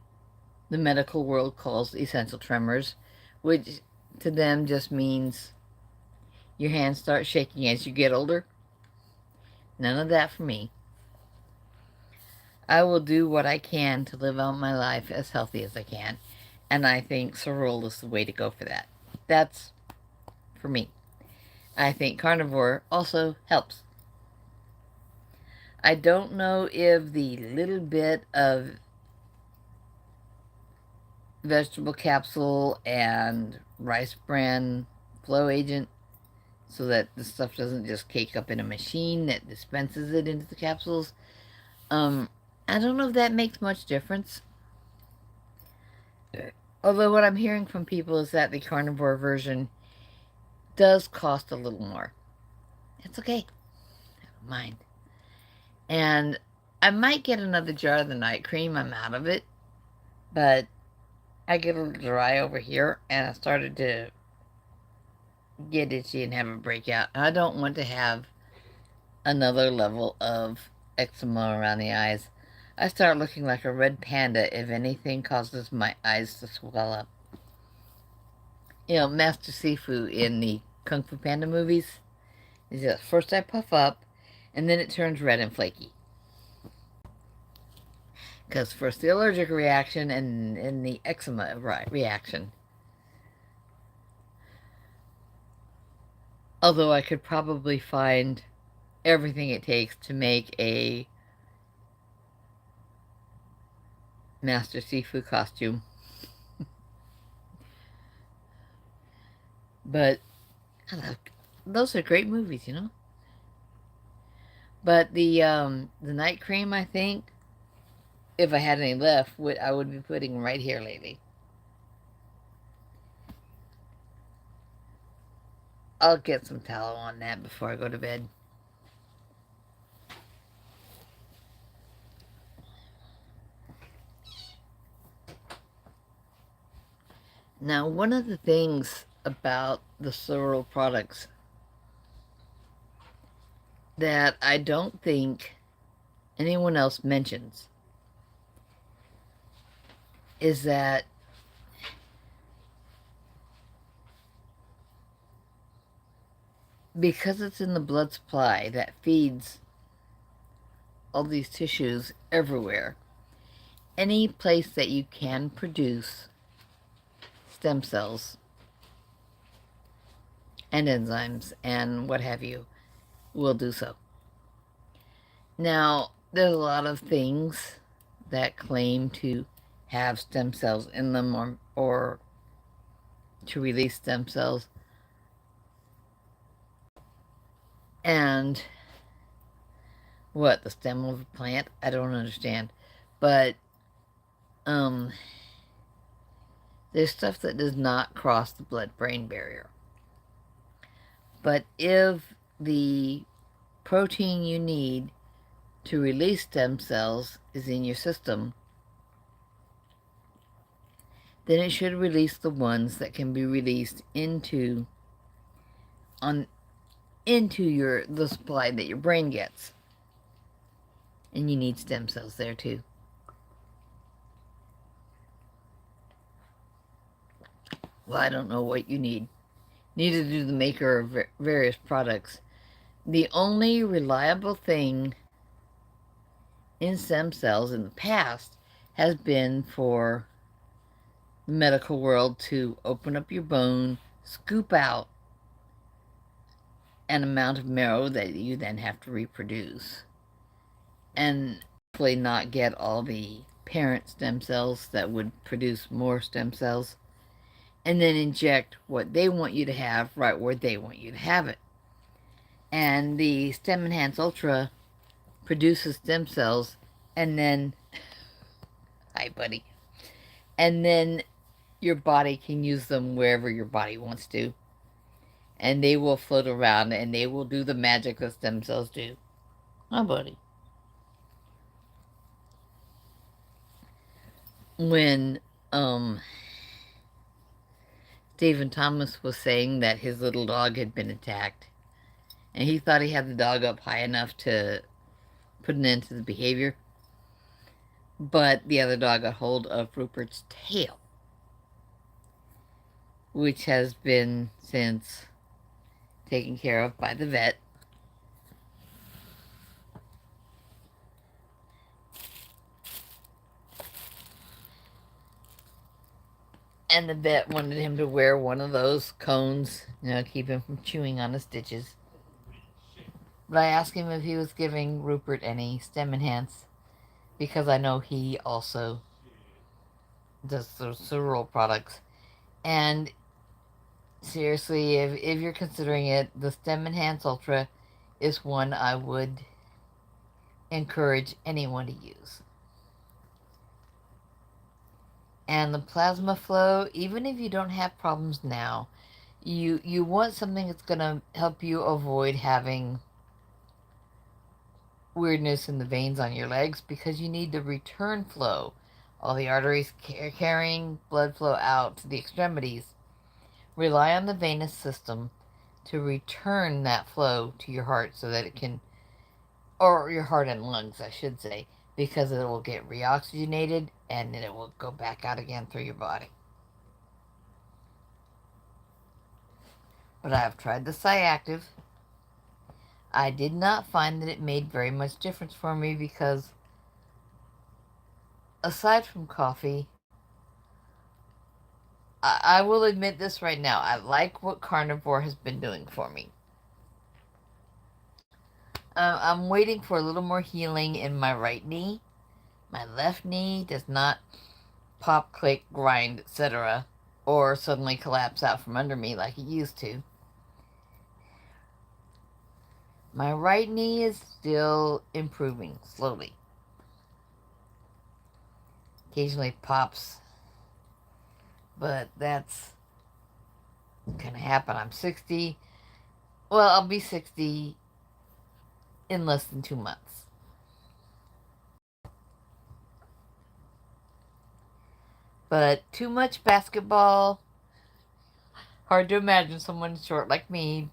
the medical world calls essential tremors, which to them just means your hands start shaking as you get older. None of that for me. I will do what I can to live out my life as healthy as I can, and I think Sorrel is the way to go for that. That's for me. I think carnivore also helps. I don't know if the little bit of vegetable capsule and rice bran flow agent so that the stuff doesn't just cake up in a machine that dispenses it into the capsules. I don't know if that makes much difference. Although what I'm hearing from people is that the carnivore version does cost a little more. It's okay. I don't mind. And I might get another jar of the night cream. I'm out of it. But I get a little dry over here, and I started to get itchy and have a breakout. I don't want to have another level of eczema around the eyes. I start looking like a red panda if anything causes my eyes to swell up. You know, Master Sifu in the Kung Fu Panda movies, is just first I puff up, and then it turns red and flaky. Because first the allergic reaction and the eczema reaction. Although I could probably find everything it takes to make a Master Sifu costume. But those are great movies, you know. But the night cream, I think, if I had any left, I would be putting right here lately. I'll get some tallow on that before I go to bed. Now, one of the things about the Sorrel products that I don't think anyone else mentions is that because it's in the blood supply that feeds all these tissues everywhere, any place that you can produce stem cells and enzymes and what have you will do so. Now, there's a lot of things that claim to have stem cells in them or to release stem cells. And what, the stem of a plant? I don't understand. But there's stuff that does not cross the blood-brain barrier. But if the protein you need to release stem cells is in your system, then it should release the ones that can be released into the supply that your brain gets. And you need stem cells there too. Well, I don't know what you need. Neither do the maker of various products. The only reliable thing in stem cells in the past has been for the medical world to open up your bone, scoop out an amount of marrow that you then have to reproduce, and hopefully not get all the parent stem cells that would produce more stem cells, and then inject what they want you to have right where they want you to have it. And the Stem Enhance Ultra produces stem cells, and then, hi buddy, and then your body can use them wherever your body wants to. And they will float around, and they will do the magic that stem cells do. Hi buddy. When, Stephen Thomas was saying that his little dog had been attacked, and he thought he had the dog up high enough to put an end to the behavior. But the other dog got hold of Rupert's tail, which has been since taken care of by the vet. And the vet wanted him to wear one of those cones, keep him from chewing on the stitches. But I asked him if he was giving Rupert any Stem Enhance, because I know he also does those cereal products. And seriously, if you're considering it, the Stem Enhance Ultra is one I would encourage anyone to use. And the Plasma Flow, even if you don't have problems now, you want something that's going to help you avoid having weirdness in the veins on your legs, because you need the return flow. All the arteries carrying blood flow out to the extremities rely on the venous system to return that flow to your heart so that it can, or your heart and lungs, I should say, because it will get reoxygenated and then it will go back out again through your body. But I have tried the Cyactiv. I did not find that it made very much difference for me because, aside from coffee, I will admit this right now, I like what Carnivore has been doing for me. I'm waiting for a little more healing in my right knee. My left knee does not pop, click, grind, etc., or suddenly collapse out from under me like it used to. My right knee is still improving slowly. Occasionally pops, but that's gonna happen. I'm 60. Well, I'll be 60 in less than 2 months. But too much basketball. Hard to imagine someone short like me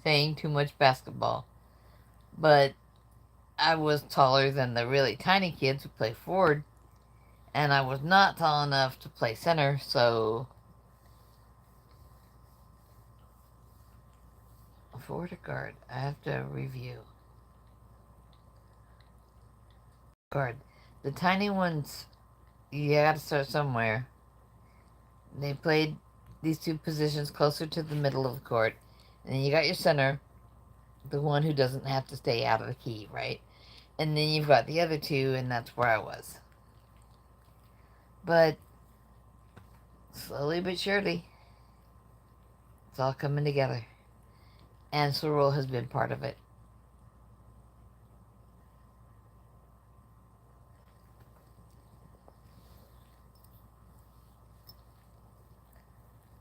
saying too much basketball. But I was taller than the really tiny kids who play forward, and I was not tall enough to play center, so forward or guard? I have to review. Guard. The tiny ones, you gotta start somewhere. They played these two positions closer to the middle of the court, and then you got your center, the one who doesn't have to stay out of the key, right? And then you've got the other two, and that's where I was. But slowly but surely, it's all coming together. And Sorrel has been part of it.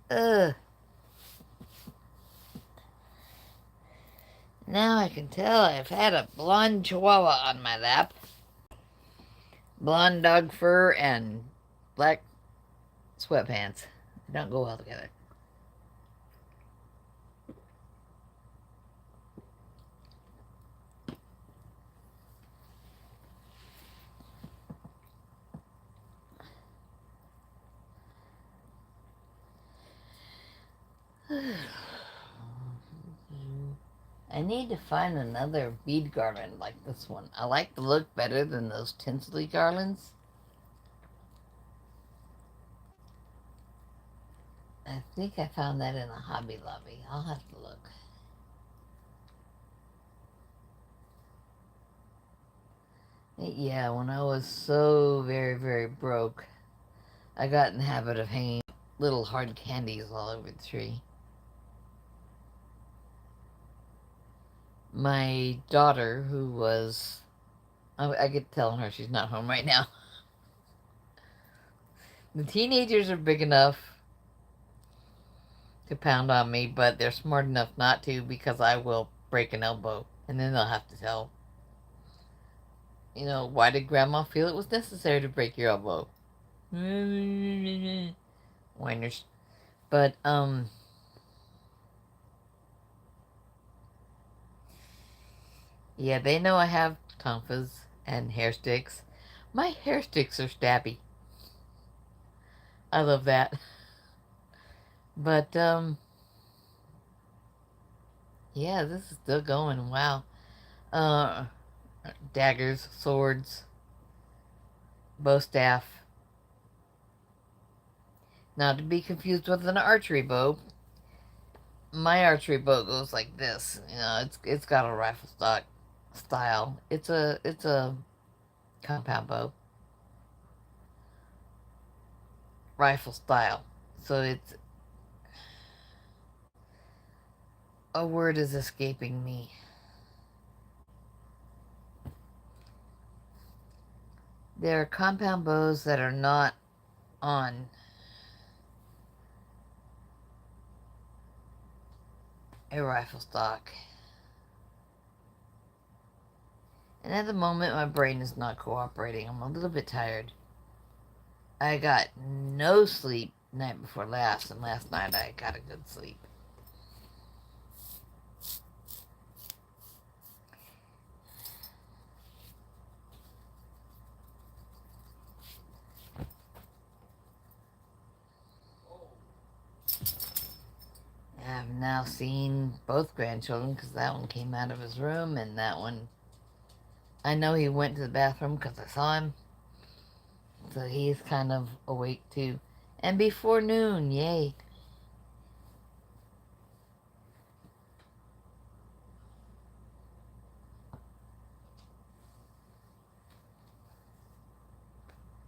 Ugh. Now I can tell I've had a blonde chihuahua on my lap. Blonde dog fur and black sweatpants. They don't go well together. I need to find another bead garland like this one. I like the look better than those tinsley garlands. I think I found that in a Hobby Lobby. I'll have to look. Yeah, when I was so very, very broke, I got in the habit of hanging little hard candies all over the tree. My daughter, who was... I get telling her she's not home right now. The teenagers are big enough to pound on me, but they're smart enough not to, because I will break an elbow. And then they'll have to tell, why did Grandma feel it was necessary to break your elbow? Whiners. But, yeah, they know I have tonfas and hair sticks. My hair sticks are stabby. I love that. But, yeah, this is still going. Wow. Uh, Daggers, swords, bow staff. Not to be confused with an archery bow. My archery bow goes like this. You know, it's got a rifle stock style. It's a compound bow. Rifle style. So it's a word is escaping me. There are compound bows that are not on a rifle stock. And at the moment, my brain is not cooperating. I'm a little bit tired. I got no sleep night before last, and last night I got a good sleep. I've now seen both grandchildren because that one came out of his room, and that one, I know he went to the bathroom because I saw him. So he's kind of awake too. And before noon, yay.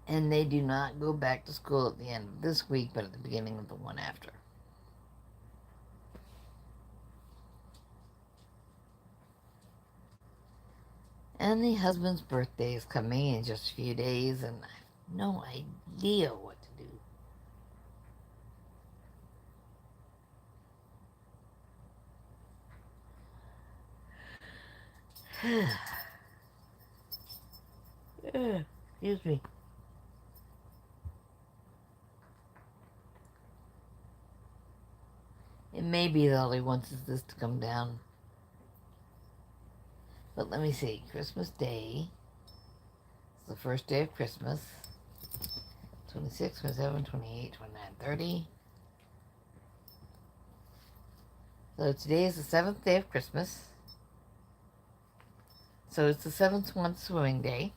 And they do not go back to school at the end of this week, but at the beginning of the one after. And the husband's birthday is coming in just a few days, and I have no idea what to do. Excuse me. It may be that all he wants is this to come down. But let me see. Christmas Day. It's the first day of Christmas. 26, 27, 28, 29, 30. So today is the 7th day of Christmas. So it's the 7th month swimming day.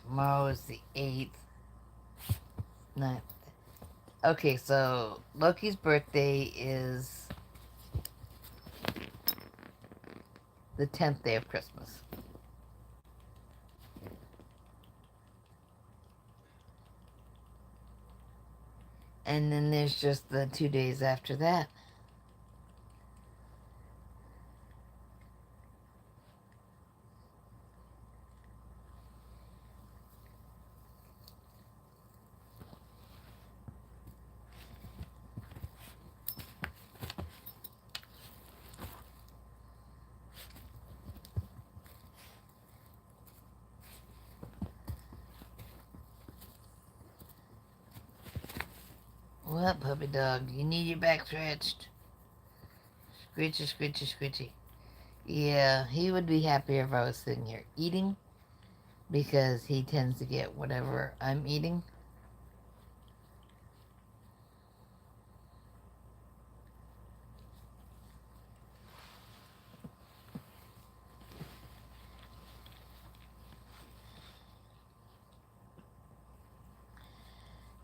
Tomorrow is the 8th. 9th. Okay, so Loki's birthday is the 10th day of Christmas. And then there's just the 2 days after that. What, puppy dog? You need your back stretched? Scritchy, scritchy, scritchy. Yeah, he would be happier if I was sitting here eating, because he tends to get whatever I'm eating.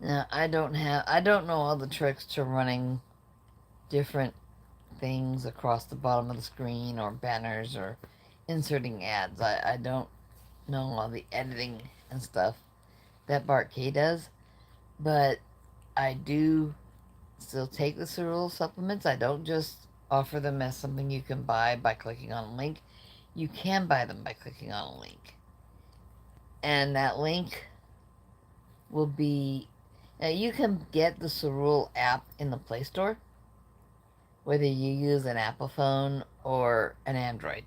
Now, I don't know all the tricks to running different things across the bottom of the screen or banners or inserting ads. I don't know all the editing and stuff that Bart K does, but I do still take the cereal supplements. I don't just offer them as something you can buy by clicking on a link. You can buy them by clicking on a link. And that link will be... Now, you can get the Cerule app in the Play Store, whether you use an Apple phone or an Android.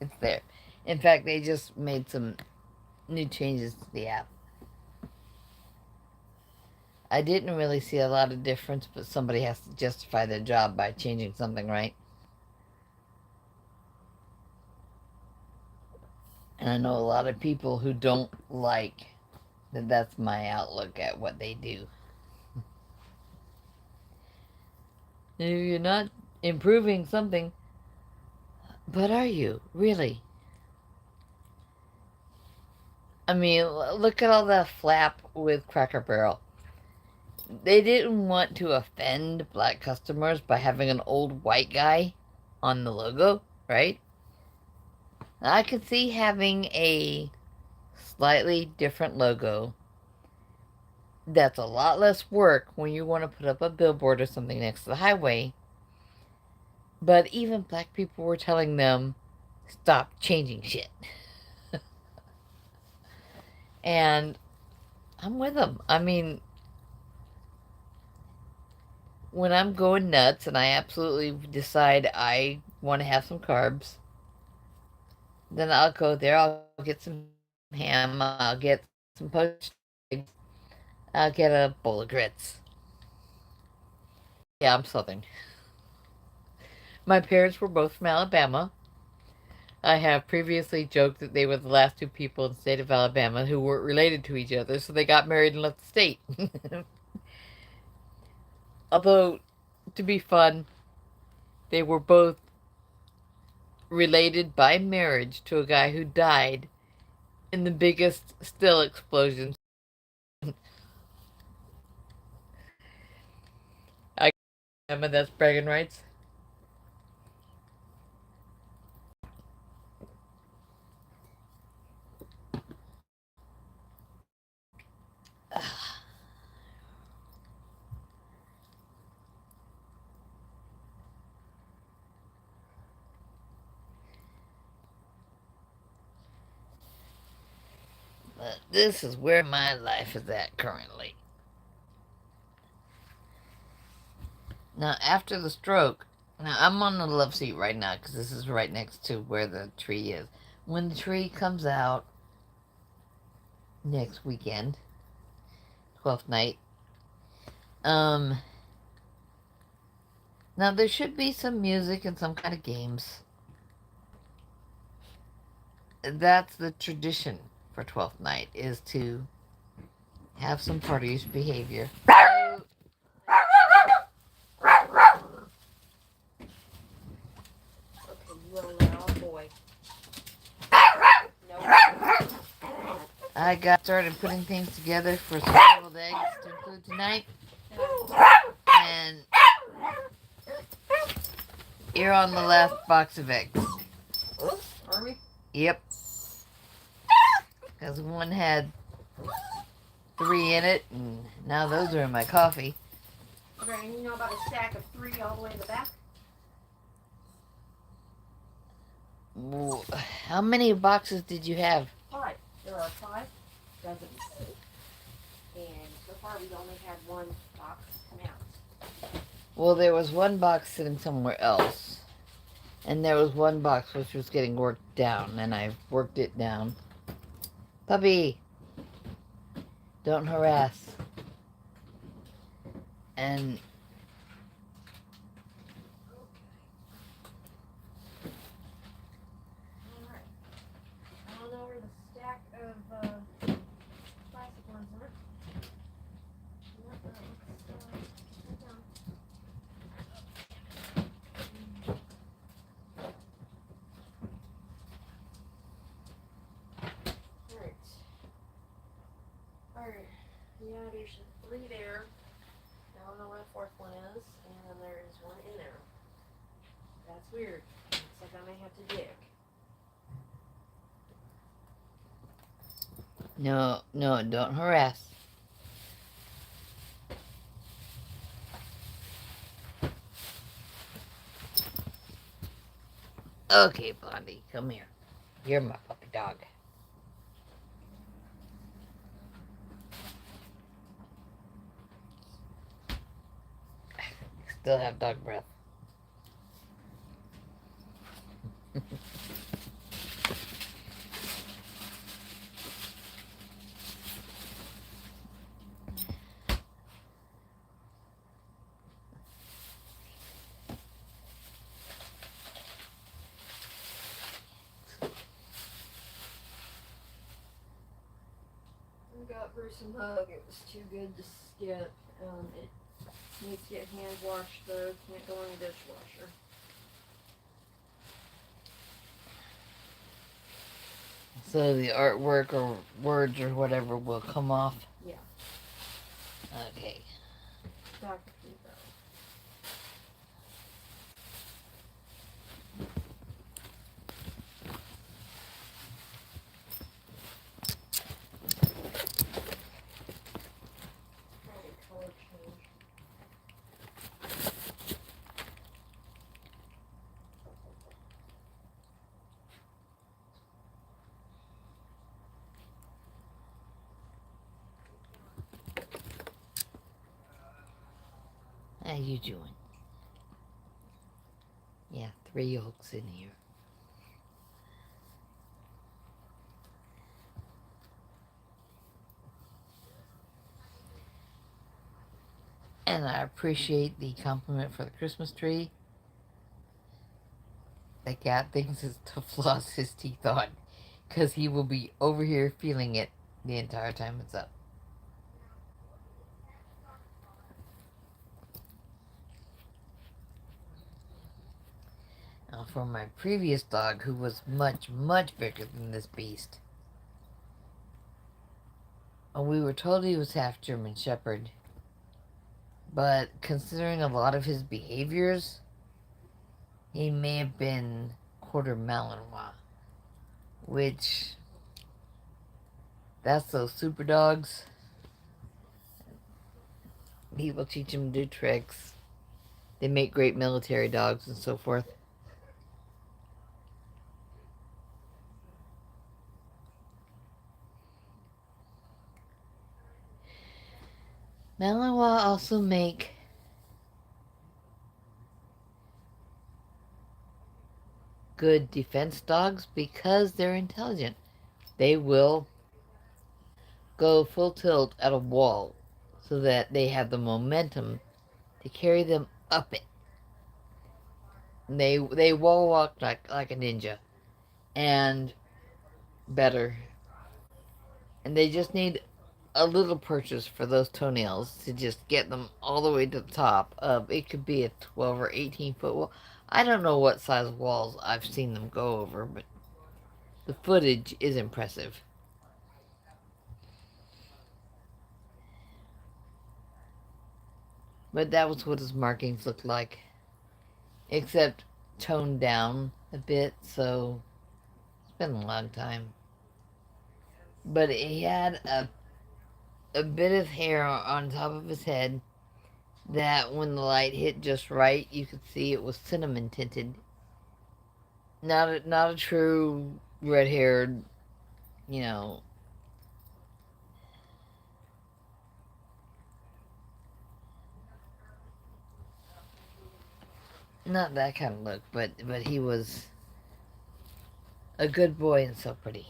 It's there. In fact, they just made some new changes to the app. I didn't really see a lot of difference, but somebody has to justify their job by changing something, right? And I know a lot of people who don't like that that's my outlook at what they do. If you're not improving something, but are you? Really? I mean, look at all the flap with Cracker Barrel. They didn't want to offend black customers by having an old white guy on the logo, right? I could see having a slightly different logo. That's a lot less work when you want to put up a billboard or something next to the highway. But even black people were telling them, stop changing shit. And I'm with them. I mean, when I'm going nuts and I absolutely decide I want to have some carbs, then I'll go there, I'll get some ham, I'll get some poached eggs, I'll get a bowl of grits. Yeah, I'm Southern. My parents were both from Alabama. I have previously joked that they were the last two people in the state of Alabama who weren't related to each other, so they got married and left the state. Although, to be fun, they were both related by marriage to a guy who died in the biggest still explosion. I remember that's bragging rights. But this is where my life is at currently. Now, after the stroke, now I'm on the love seat right now because this is right next to where the tree is. When the tree comes out next weekend, 12th night, now there should be some music and some kind of games. That's the tradition for 12th night, is to have some partyish behavior. I got started putting things together for scrambled eggs to include tonight. And you're on the last box of eggs. Are we? Yep. Because one had 3 in it, and now those are in my coffee. Okay, and you know about a stack of 3 all the way in the back? How many boxes did you have? 5. There are 5 dozens. And so far we've only had 1 box come out. Well, there was 1 box sitting somewhere else. And there was 1 box which was getting worked down, and I've worked it down. Puppy! Don't harass. And Alright. I don't know where the stack of plastic ones are. Alright. Yeah, there's 3 there. I don't know where the 4th one is, and then there is 1 in there. That's weird. Looks like I may have to dig. no, don't harass. Okay, Blondie, come here. You're my puppy dog. Still have dog breath. gruesome hug. It was too good to skip. It needs to get hand washed though. Can't go in the dishwasher. So the artwork or words or whatever will come off? Yeah. Okay. Dr. Kibo. Probably color change. How you doing? Yeah, 3 yolks in here. And I appreciate the compliment for the Christmas tree. The cat thinks it's to floss his teeth on, because he will be over here feeling it the entire time it's up. Now, for my previous dog, who was much, much bigger than this beast, we were told he was half German Shepherd, but considering a lot of his behaviors, he may have been quarter Malinois, which, that's those super dogs. People teach them to do tricks. They make great military dogs and so forth. Malinois also make good defense dogs because they're intelligent. They will go full tilt at a wall so that they have the momentum to carry them up it. They wall walk like a ninja, and better. And they just need a little purchase for those toenails to just get them all the way to the top of, it could be a 12 or 18 foot wall. I don't know what size walls I've seen them go over, but the footage is impressive. But that was what his markings looked like, except toned down a bit, so it's been a long time. But he had a bit of hair on top of his head that when the light hit just right, you could see it was cinnamon tinted. Not a true red-haired, you know. Not that kind of look, but he was a good boy and so pretty.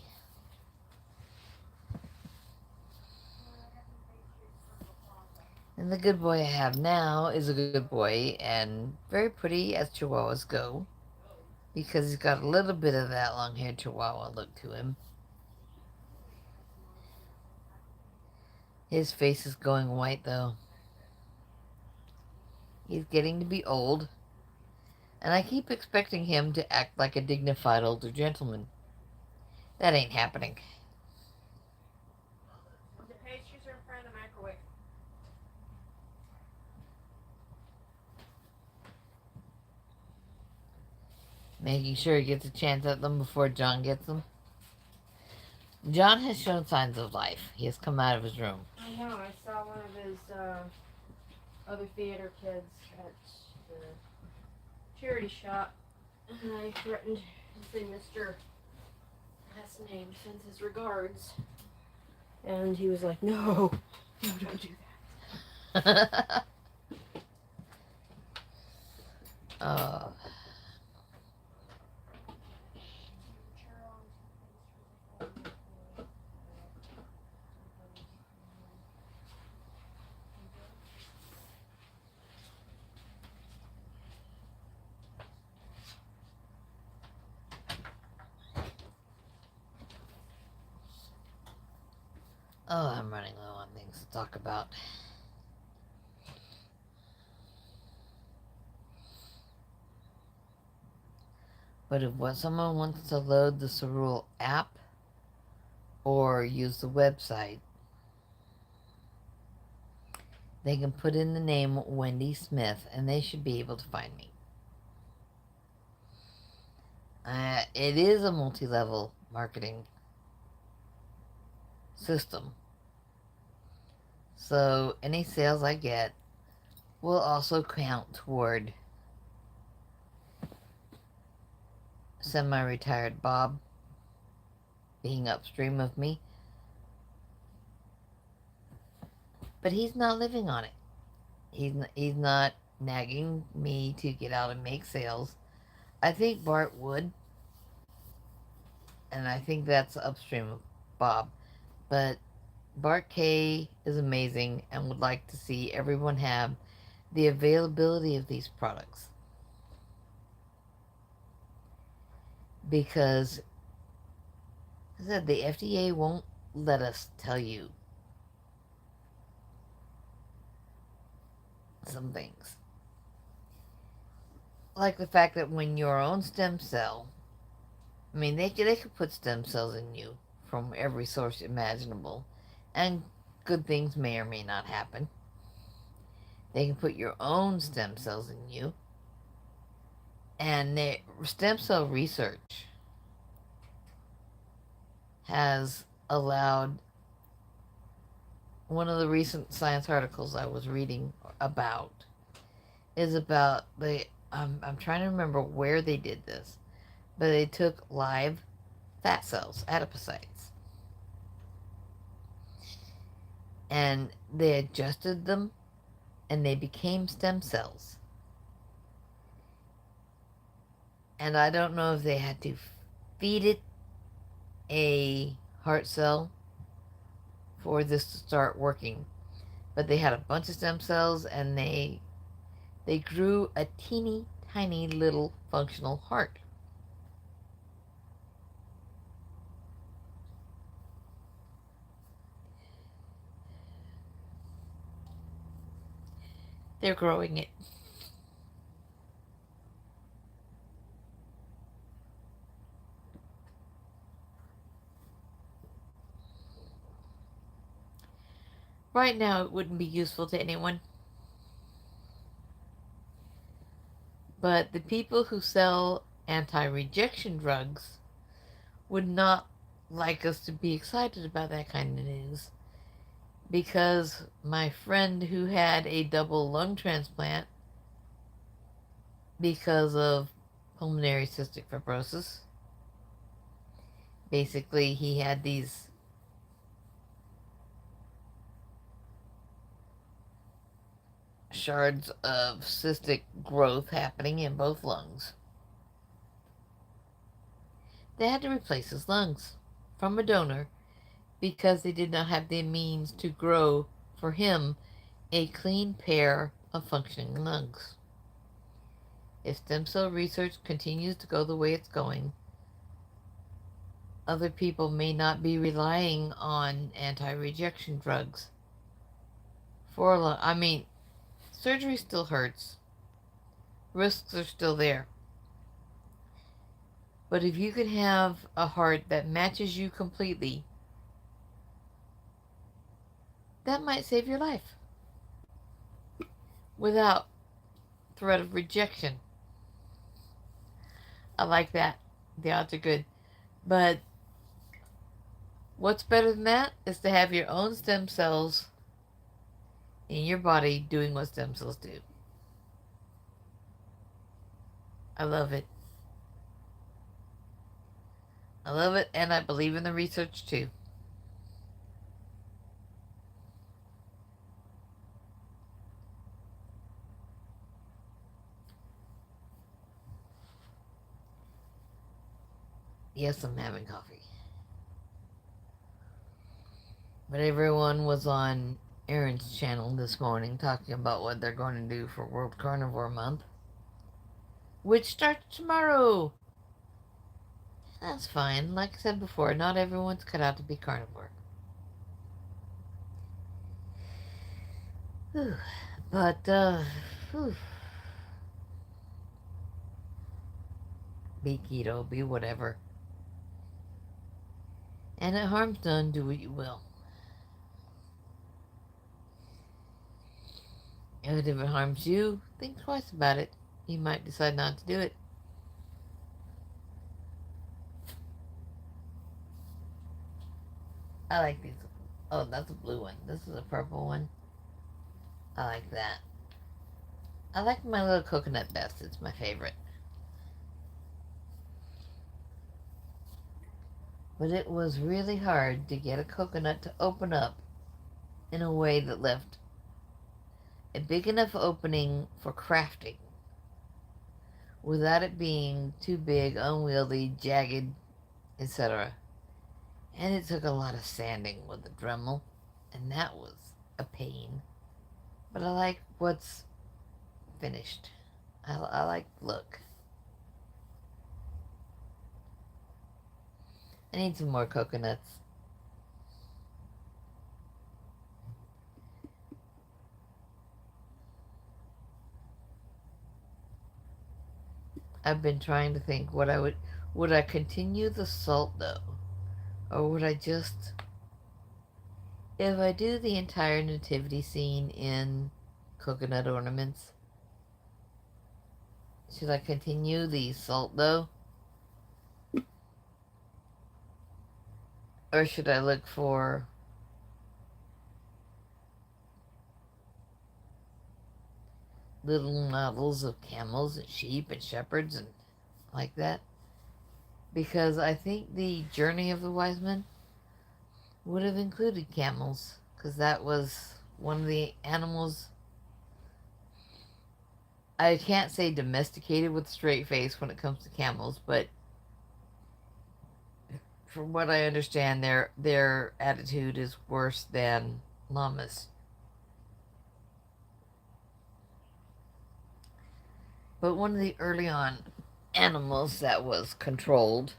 And the good boy I have now is a good boy and very pretty as Chihuahuas go, because he's got a little bit of that long-haired Chihuahua look to him. His face is going white, though. He's getting to be old, and I keep expecting him to act like a dignified older gentleman. That ain't happening. The pastries are in front of the microwave. Making sure he gets a chance at them before John gets them. John has shown signs of life. He has come out of his room. I know. I saw one of his other theater kids at the charity shop, and I threatened to say Mr. last name sends his regards, and he was like, "No, no, don't do that." Oh. Oh, I'm running low on things to talk about. But if someone wants to load the Cerule app or use the website, they can put in the name Wendy Smith and they should be able to find me. It is a multi-level marketing system. So any sales I get will also count toward semi-retired Bob being upstream of me. But he's not living on it. He's not nagging me to get out and make sales. I think Bart would, and I think that's upstream of Bob. But Bart K is amazing and would like to see everyone have the availability of these products. Because, as I said, the FDA won't let us tell you some things. Like the fact that when your own stem cell, I mean, they could put stem cells in you from every source imaginable, and good things may or may not happen. They can put your own stem cells in you, and the stem cell research has allowed, one of the recent science articles I was reading about is about I'm trying to remember where they did this, but they took live fat cells, adipocytes, and they adjusted them and they became stem cells. And I don't know if they had to feed it a heart cell for this to start working, but they had a bunch of stem cells and they grew a teeny tiny little functional heart. They're growing it. Right now, it wouldn't be useful to anyone. But the people who sell anti-rejection drugs would not like us to be excited about that kind of news. Because my friend who had a double lung transplant because of pulmonary cystic fibrosis, basically he had these shards of cystic growth happening in both lungs. They had to replace his lungs from a donor because they did not have the means to grow for him a clean pair of functioning lungs. If stem cell research continues to go the way it's going, other people may not be relying on anti-rejection drugs for a long. I mean, surgery still hurts. Risks are still there. But if you can have a heart that matches you completely, that might save your life without threat of rejection. I like that. The odds are good. But what's better than that is to have your own stem cells in your body doing what stem cells do. I love it. I love it, and I believe in the research too. Yes, I'm having coffee. But everyone was on Aaron's channel this morning talking about what they're going to do for World Carnivore Month, which starts tomorrow. That's fine. Like I said before, not everyone's cut out to be carnivore. Whew. But, whew. Be keto, be whatever. And if harm's done, do what you will. And if it harms you, think twice about it. You might decide not to do it. I like these. Oh, that's a blue one. This is a purple one. I like that. I like my little coconut best. It's my favorite. But it was really hard to get a coconut to open up in a way that left a big enough opening for crafting without it being too big, unwieldy, jagged, etc. And it took a lot of sanding with the Dremel, and that was a pain. But I like what's finished. I like the look. I need some more coconuts. I've been trying to think what I would I continue the salt dough? Or would I just, if I do the entire nativity scene in coconut ornaments, should I continue the salt dough? Or should I look for little models of camels and sheep and shepherds and like that? Because I think the journey of the wise men would have included camels, because that was one of the animals. I can't say domesticated with a straight face when it comes to camels, but from what I understand, their attitude is worse than llamas. But one of the early on animals that was controlled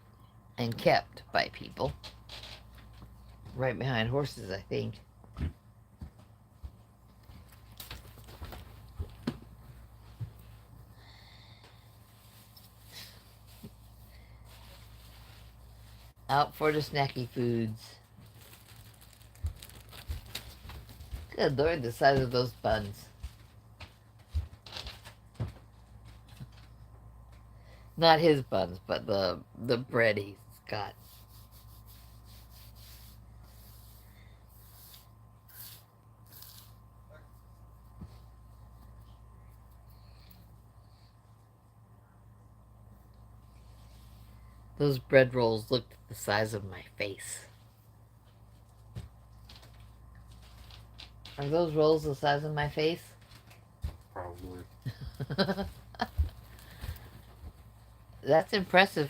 and kept by people, right behind horses, I think. Out for the snacky foods. Good Lord, the size of those buns. Not his buns, but the bread he's got. Those bread rolls looked the size of my face. Are those rolls the size of my face? Probably. That's impressive.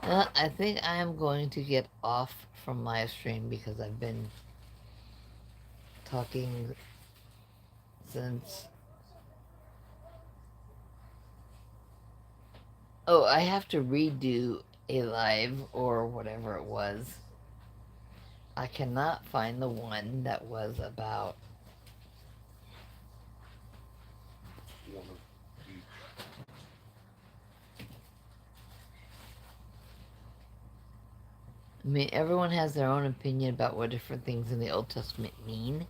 I think I am going to get off from live stream because I've been talking since... Oh, I have to redo a live or whatever it was. I cannot find the one that was about... One of each. I mean, everyone has their own opinion about what different things in the Old Testament mean.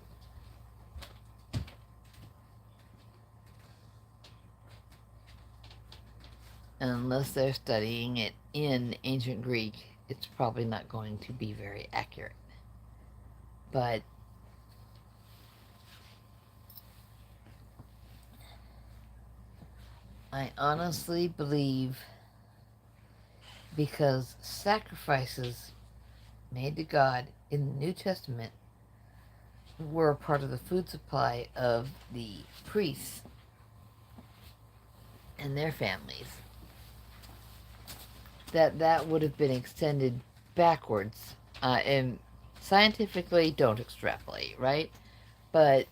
And unless they're studying it in ancient Greek, it's probably not going to be very accurate. But I honestly believe, because sacrifices made to God in the New Testament were part of the food supply of the priests and their families, that would have been extended backwards. And scientifically, don't extrapolate, right? But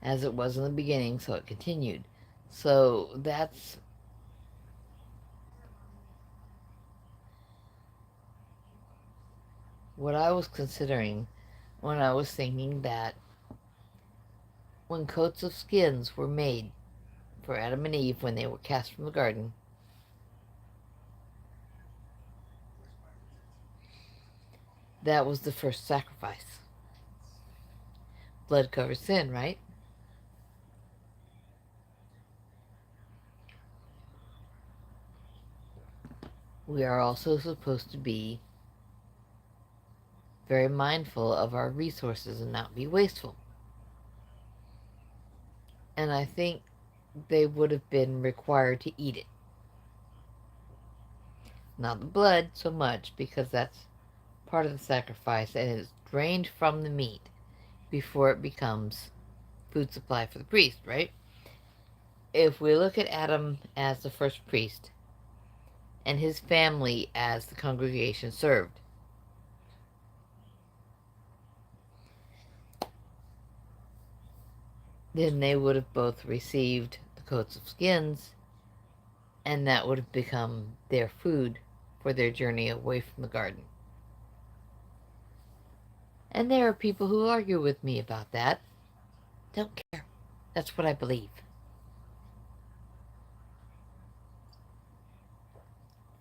as it was in the beginning, so it continued. So that's what I was considering when I was thinking that when coats of skins were made for Adam and Eve when they were cast from the garden, that was the first sacrifice. Blood covers sin, right? We are also supposed to be very mindful of our resources and not be wasteful. And I think they would have been required to eat it. Not the blood so much, because that's part of the sacrifice and it's drained from the meat before it becomes food supply for the priest, right? If we look at Adam as the first priest and his family as the congregation served, then they would have both received the coats of skins, and that would have become their food for their journey away from the garden. And there are people who argue with me about that. Don't care. That's what I believe.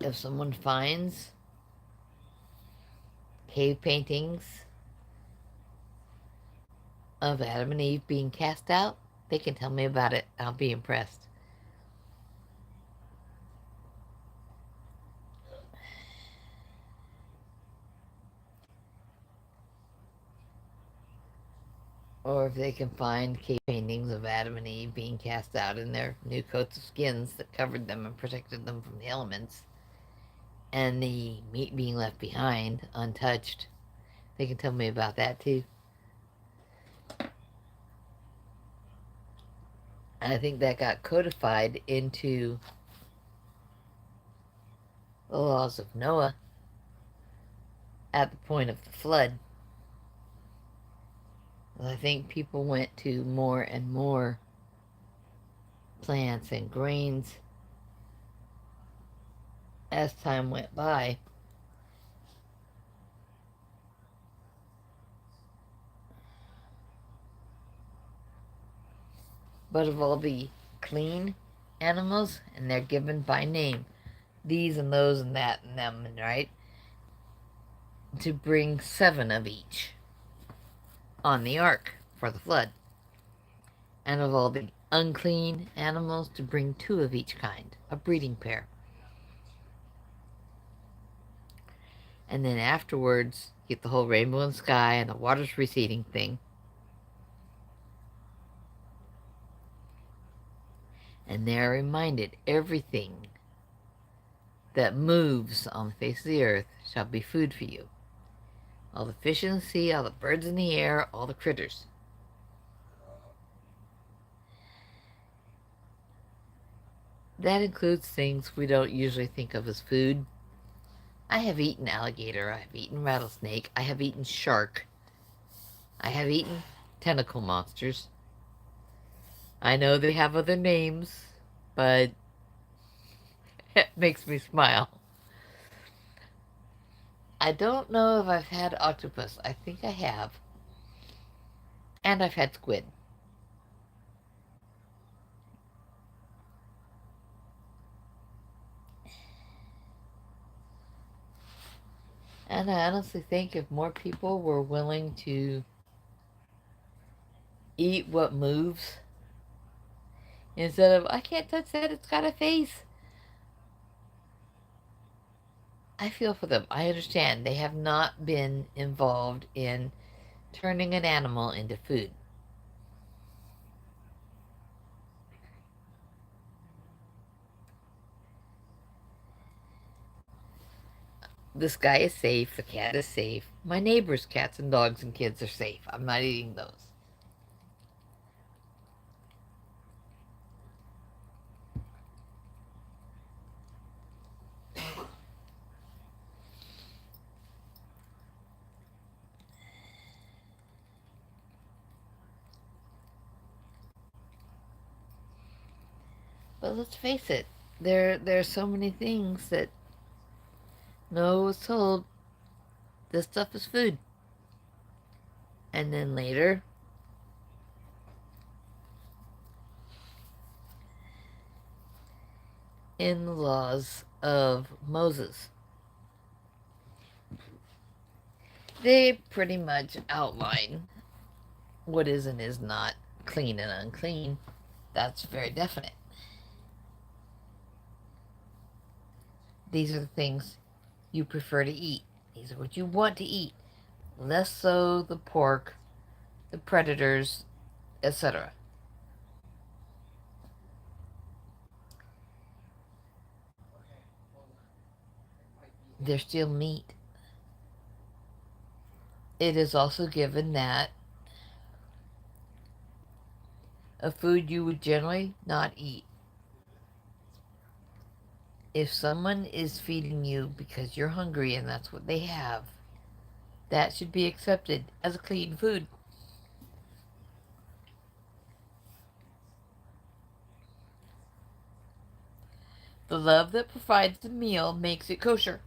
If someone finds cave paintings of Adam and Eve being cast out, they can tell me about it. I'll be impressed. Or if they can find cave paintings of Adam and Eve being cast out in their new coats of skins that covered them and protected them from the elements, and the meat being left behind untouched, they can tell me about that too. And I think that got codified into the laws of Noah at the point of the flood. I think people went to more and more plants and grains as time went by. But of all the clean animals, and they're given by name, these and those and that and them, right? To bring 7 of each on the ark for the flood. And of all the unclean animals, to bring 2 of each kind, a breeding pair. And then afterwards, get the whole rainbow in the sky and the water's receding thing. And they are reminded everything that moves on the face of the earth shall be food for you. All the fish in the sea, all the birds in the air, all the critters. That includes things we don't usually think of as food. I have eaten alligator, I have eaten rattlesnake, I have eaten shark, I have eaten tentacle monsters. I know they have other names, but it makes me smile. I don't know if I've had octopus. I think I have. And I've had squid. And I honestly think if more people were willing to eat what moves, instead of, I can't touch that, it's got a face. I feel for them. I understand they have not been involved in turning an animal into food. This guy is safe, the cat is safe, my neighbor's cats and dogs and kids are safe. I'm not eating those. But let's face it, there's so many things that Noah was told this stuff is food. And then later, in the laws of Moses, they pretty much outline what is and is not clean and unclean. That's very definite. These are the things you prefer to eat. These are what you want to eat. Less so the pork, the predators, etc. They're still meat. It is also given that a food you would generally not eat. If someone is feeding you because you're hungry and that's what they have, that should be accepted as a clean food. The love that provides the meal makes it kosher.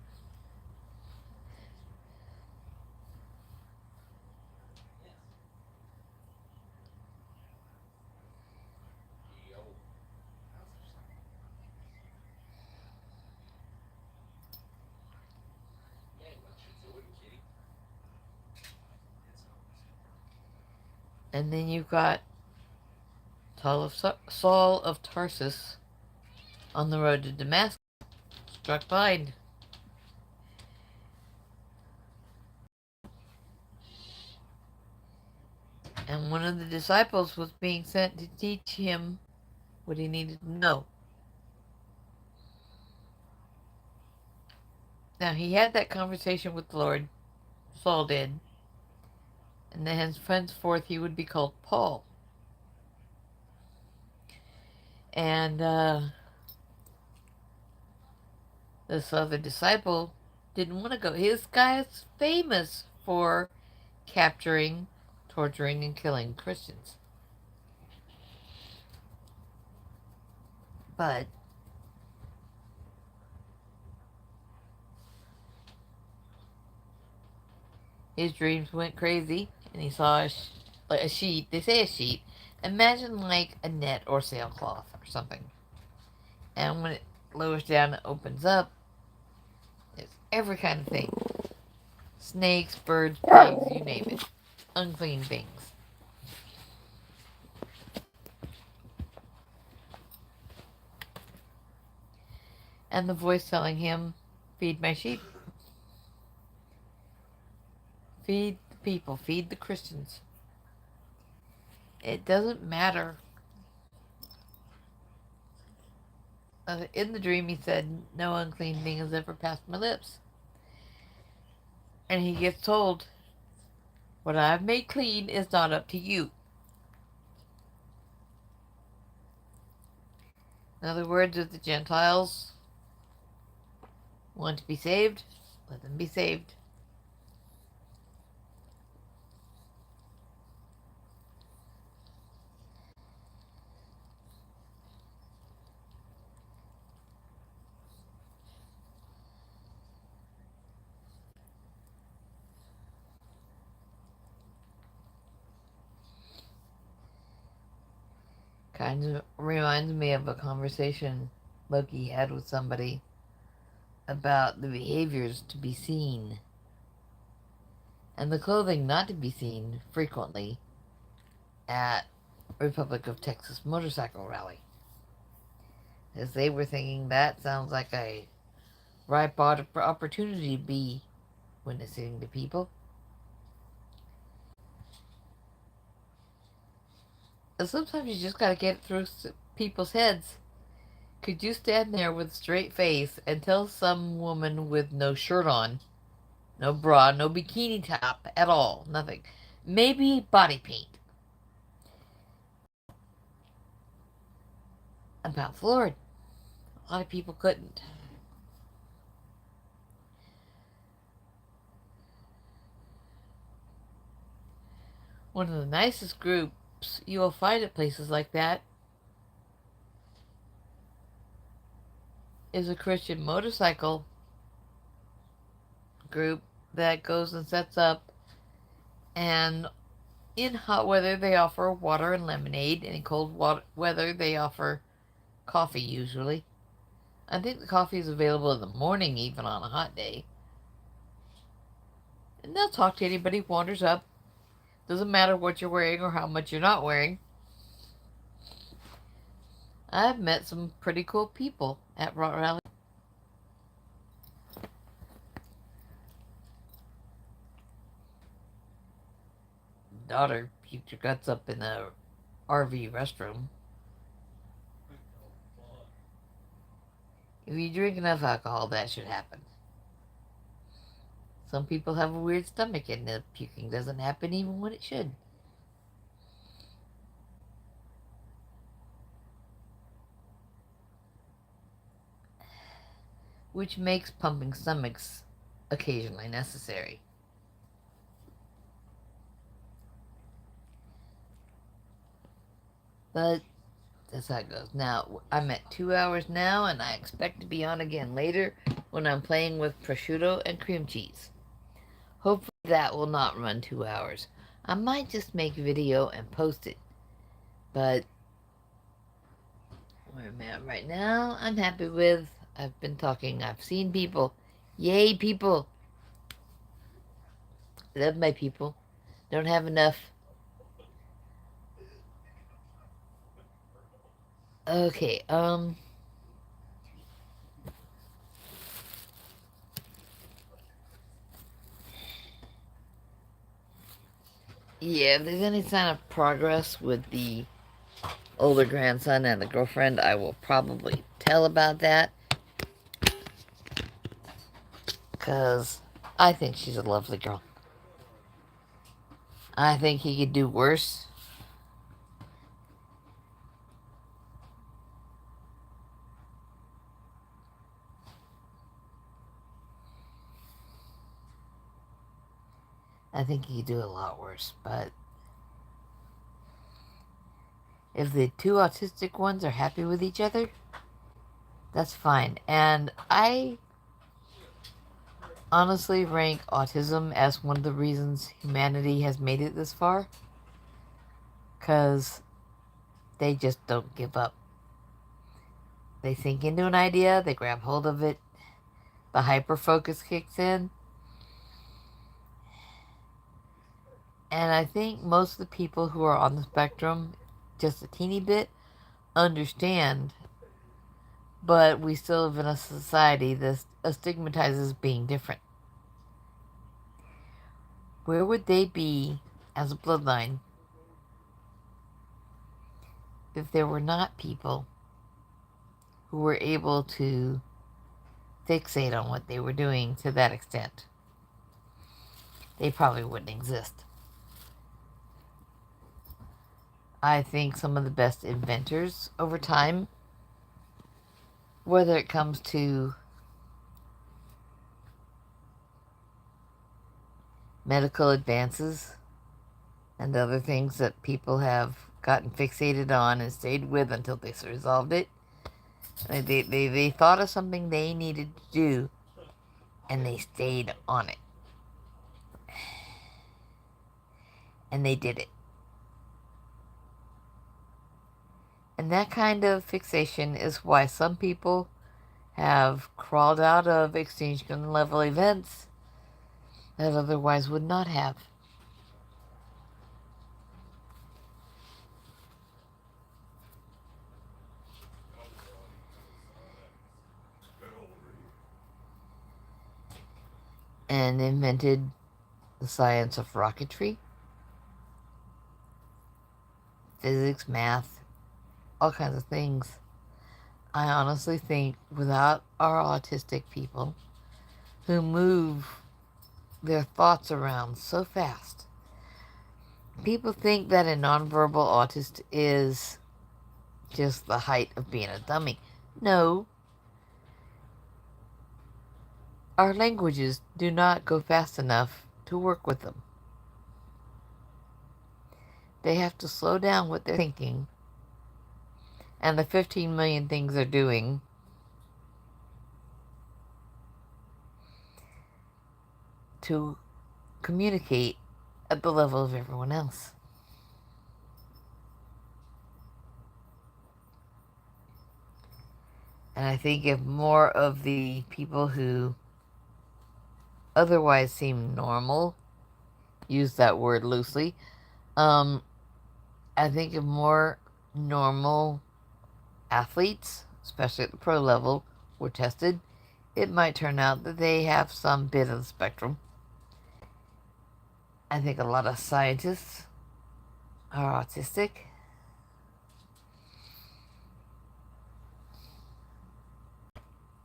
And then you've got Saul of Tarsus on the road to Damascus, struck blind. And one of the disciples was being sent to teach him what he needed to know. Now, he had that conversation with the Lord, Saul did, and then henceforth he would be called Paul. And this other disciple didn't want to go. His guy is famous for capturing, torturing, and killing Christians. But his dreams went crazy, and he saw a sheet. They say a sheet. Imagine like a net or sailcloth or something. And when it lowers down, it opens up. There's every kind of thing. Snakes, birds, pigs, you name it. Unclean things. And the voice telling him, feed my sheep. Feed the people. Feed the Christians. It doesn't matter. In the dream, he said, no unclean thing has ever passed my lips. And he gets told, what I've made clean is not up to you. In other words, if the Gentiles want to be saved, let them be saved. Kind of reminds me of a conversation Loki had with somebody about the behaviors to be seen and the clothing not to be seen frequently at Republic of Texas motorcycle rally. As they were thinking that sounds like a ripe opportunity to be witnessing to people. And sometimes you just gotta get it through people's heads. Could you stand there with a straight face and tell some woman with no shirt on, no bra, no bikini top at all, nothing, maybe body paint, about the Lord? A lot of people couldn't. One of the nicest groups you will find at places like that is a Christian motorcycle group that goes and sets up, and in hot weather they offer water and lemonade, and in cold weather they offer coffee usually. I think the coffee is available in the morning even on a hot day. And they'll talk to anybody who wanders up. Doesn't matter what you're wearing or how much you're not wearing. I've met some pretty cool people at Rock Rally. Daughter puked her guts up in the RV restroom. If you drink enough alcohol, that should happen. Some people have a weird stomach and the puking doesn't happen even when it should. Which makes pumping stomachs occasionally necessary. But that's how it goes. Now, I'm at 2 hours now, and I expect to be on again later when I'm playing with prosciutto and cream cheese. Hopefully that will not run 2 hours. I might just make a video and post it. But where I'm at right now, I'm happy with. I've been talking. I've seen people. Yay, people. Love my people. Don't have enough. Okay, yeah, if there's any sign of progress with the older grandson and the girlfriend, I will probably tell about that. Because I think she's a lovely girl. I think he could do worse. I think he could do a lot worse, but if the two autistic ones are happy with each other, that's fine. And I honestly rank autism as one of the reasons humanity has made it this far. Because they just don't give up. They sink into an idea, they grab hold of it, the hyper focus kicks in. And I think most of the people who are on the spectrum, just a teeny bit, understand. But we still live in a society that stigmatizes being different. Where would they be as a bloodline if there were not people who were able to fixate on what they were doing to that extent? They probably wouldn't exist. I think some of the best inventors over time, whether it comes to medical advances and other things that people have gotten fixated on and stayed with until they resolved it, they thought of something they needed to do and they stayed on it. And they did it. And that kind of fixation is why some people have crawled out of extinction level events that otherwise would not have. And invented the science of rocketry, physics, math, all kinds of things. I honestly think without our autistic people who move their thoughts around so fast, people think that a nonverbal autist is just the height of being a dummy. No. Our languages do not go fast enough to work with them. They have to slow down what they're thinking and the 15 million things they're doing to communicate at the level of everyone else. And I think if more of the people who otherwise seem normal, use that word loosely, I think if more normal athletes, especially at the pro level, were tested, it might turn out that they have some bit of the spectrum. I think a lot of scientists are autistic.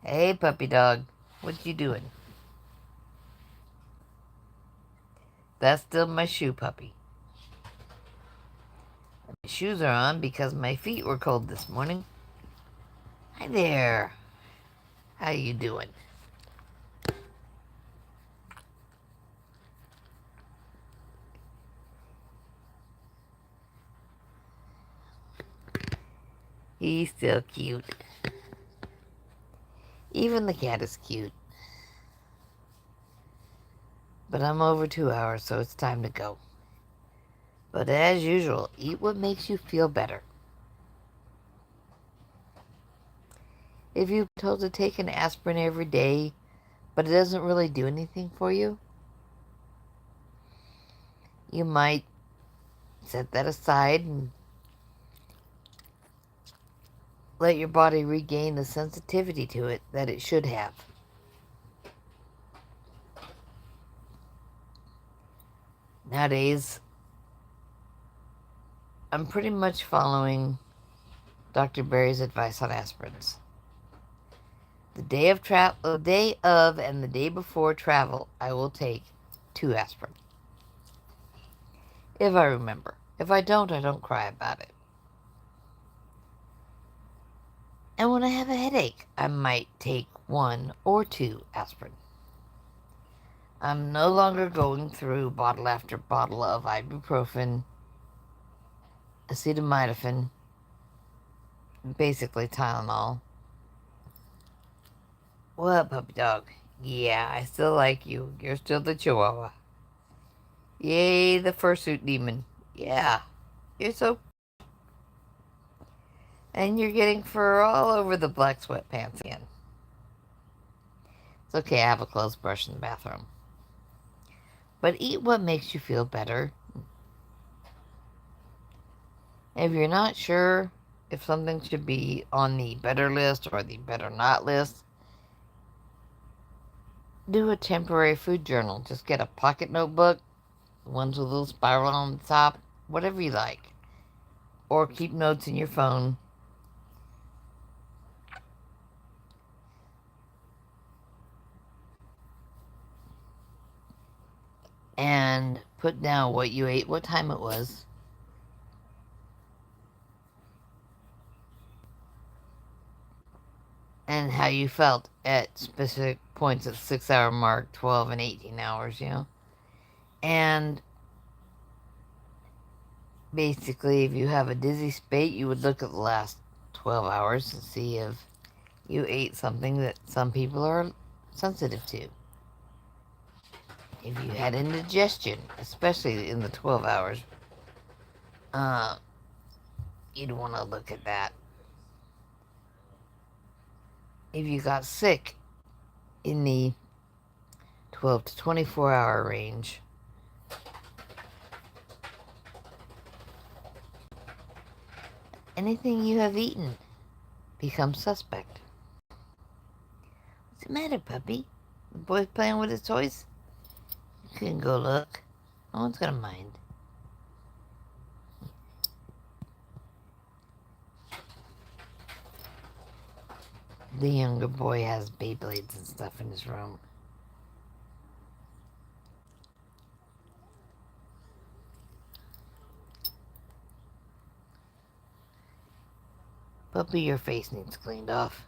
Hey, puppy dog, what you doing? That's still my shoe puppy. My shoes are on because my feet were cold this morning. Hi there. How you doing? He's still cute. Even the cat is cute. But I'm over 2 hours, so it's time to go. But as usual, eat what makes you feel better. If you're told to take an aspirin every day, but it doesn't really do anything for you, you might set that aside and let your body regain the sensitivity to it that it should have. Nowadays, I'm pretty much following Dr. Berry's advice on aspirins. The day of and the day before travel, I will take 2 aspirin. If I remember. If I don't cry about it. And when I have a headache, I might take 1 or 2 aspirin. I'm no longer going through bottle after bottle of ibuprofen, acetaminophen, basically Tylenol. What, puppy dog? Yeah, I still like you. You're still the Chihuahua. Yay, the fursuit demon. Yeah, you're so... And you're getting fur all over the black sweatpants again. It's okay, I have a clothes brush in the bathroom. But eat what makes you feel better. If you're not sure if something should be on the better list or the better not list, do a temporary food journal. Just get a pocket notebook, ones with a little spiral on the top, whatever you like. Or keep notes in your phone. And put down what you ate, what time it was. And how you felt at specific points at 6-hour mark, 12 and 18 hours, And basically, if you have a dizzy spate, you would look at the last 12 hours and see if you ate something that some people are sensitive to. If you had indigestion, especially in the 12 hours, you'd want to look at that. If you got sick in the 12 to 24 hour range, anything you have eaten becomes suspect. What's the matter, puppy? The boy's playing with his toys? You can go look. No one's gonna mind. The younger boy has Beyblades and stuff in his room. Puppy, your face needs cleaned off.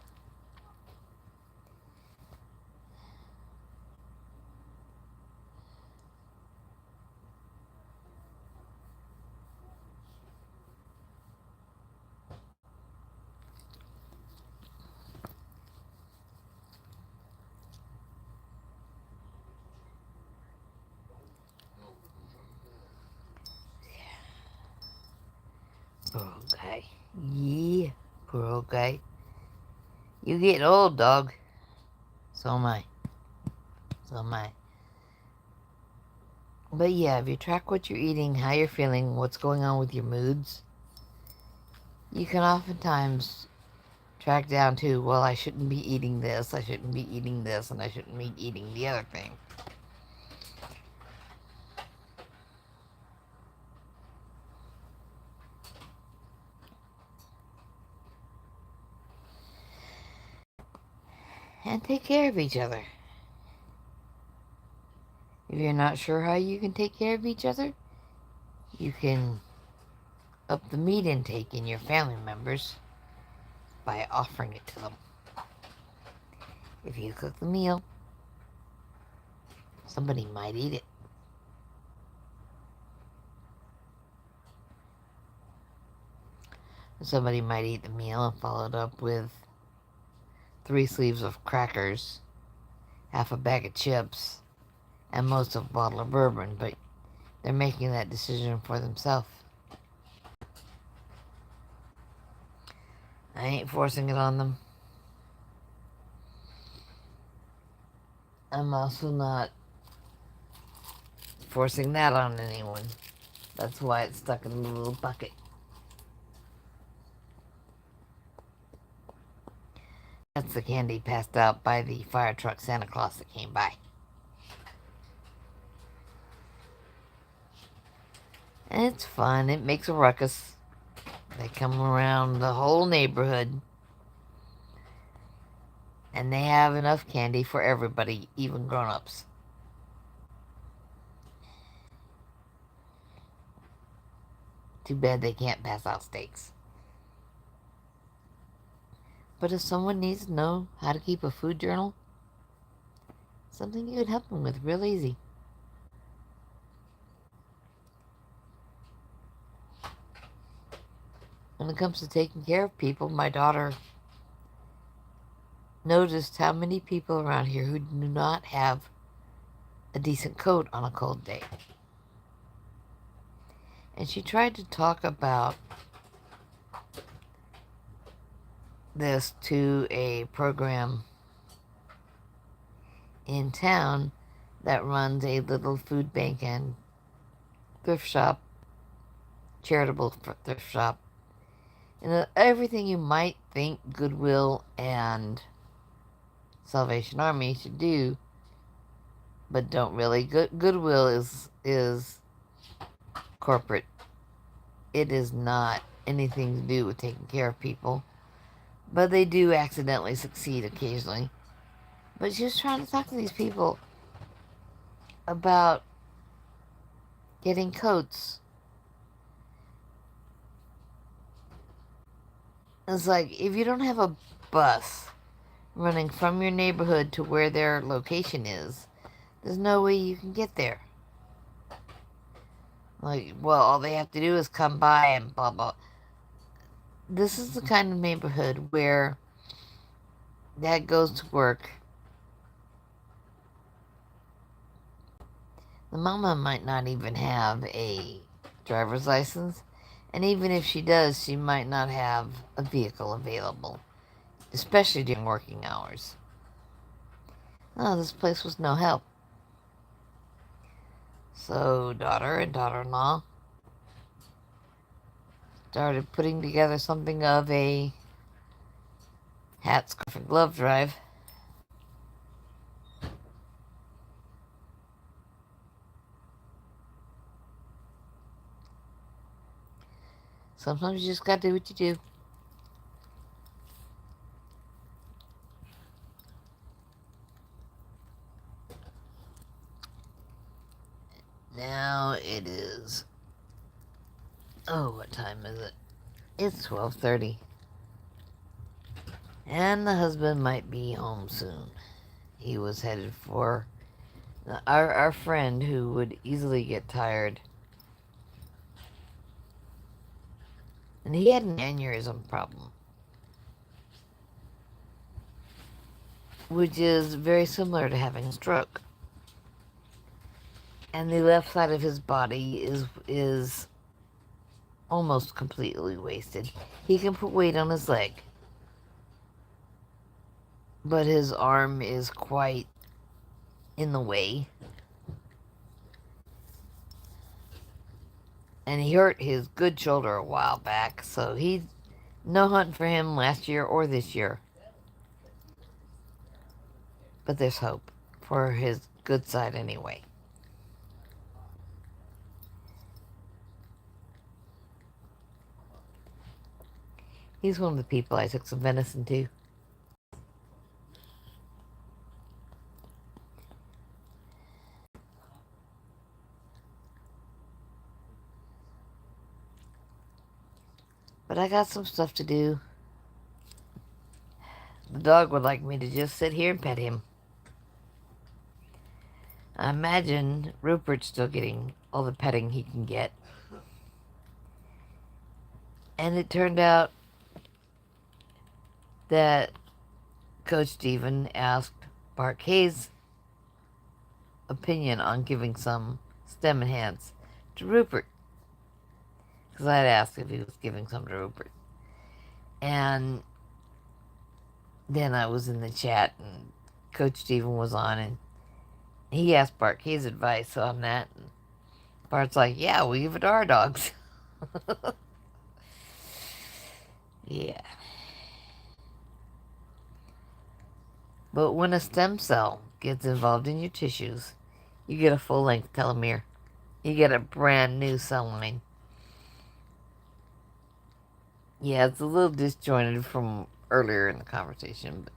Yeah, poor old guy. You get old, dog. So am I. So am I. But yeah, if you track what you're eating, how you're feeling, what's going on with your moods, you can oftentimes track down to, well, I shouldn't be eating this, I shouldn't be eating this, and I shouldn't be eating the other thing. And take care of each other. If you're not sure how you can take care of each other, you can up the meat intake in your family members by offering it to them. If you cook the meal, somebody might eat it. Somebody might eat the meal and follow it up with 3 sleeves of crackers, half a bag of chips, and most of a bottle of bourbon, but they're making that decision for themselves. I ain't forcing it on them. I'm also not forcing that on anyone. That's why it's stuck in the little bucket. That's the candy passed out by the fire truck Santa Claus that came by. And it's fun. It makes a ruckus. They come around the whole neighborhood. And they have enough candy for everybody, even grown-ups. Too bad they can't pass out steaks. But if someone needs to know how to keep a food journal, something you could help them with real easy. When it comes to taking care of people, my daughter noticed how many people around here who do not have a decent coat on a cold day. And she tried to talk about this to a program in town that runs a little food bank and thrift shop, charitable thrift shop, and everything you might think Goodwill and Salvation Army should do, but don't really. Goodwill is corporate. It is not anything to do with taking care of people, but they do accidentally succeed occasionally. But she was trying to talk to these people about getting coats. It's like, if you don't have a bus running from your neighborhood to where their location is, there's no way you can get there. Like, well, all they have to do is come by and blah, blah. This is the kind of neighborhood where Dad goes to work. The mama might not even have a driver's license. And even if she does, she might not have a vehicle available, especially during working hours. Oh, this place was no help. So daughter and daughter-in-law started putting together something of a hat, scarf, and glove drive. Sometimes you just gotta do what you do. Now it is... Oh, what time is it? It's 12:30. And the husband might be home soon. He was headed for our friend who would easily get tired. And he had an aneurysm problem, which is very similar to having a stroke. And the left side of his body is almost completely wasted. He can put weight on his leg, but his arm is quite in the way. And he hurt his good shoulder a while back, so he's no hunt for him last year or this year. But there's hope for his good side anyway. He's one of the people I took some venison to. But I got some stuff to do. The dog would like me to just sit here and pet him. I imagine Rupert's still getting all the petting he can get. And it turned out that Coach Stephen asked Bart Hayes' opinion on giving some STEM Enhance to Rupert. Because I had asked if he was giving some to Rupert. And then I was in the chat and Coach Stephen was on and he asked Bart Hayes' advice on that. And Bart's like, yeah, we give it to our dogs. Yeah. But when a stem cell gets involved in your tissues, you get a full-length telomere. You get a brand new cell line. Yeah, it's a little disjointed from earlier in the conversation, but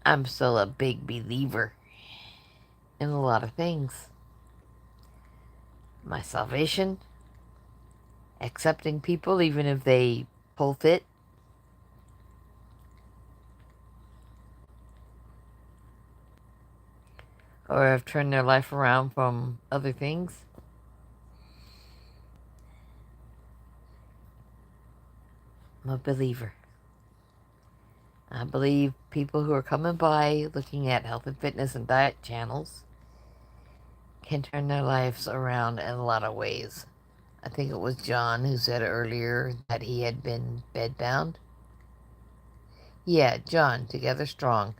I'm still a big believer in a lot of things. My salvation, accepting people even if they pull fit, or have turned their life around from other things. I'm a believer. I believe people who are coming by looking at health and fitness and diet channels can turn their lives around in a lot of ways. I think it was John who said earlier that he had been bedbound. Yeah, John, Together Strong.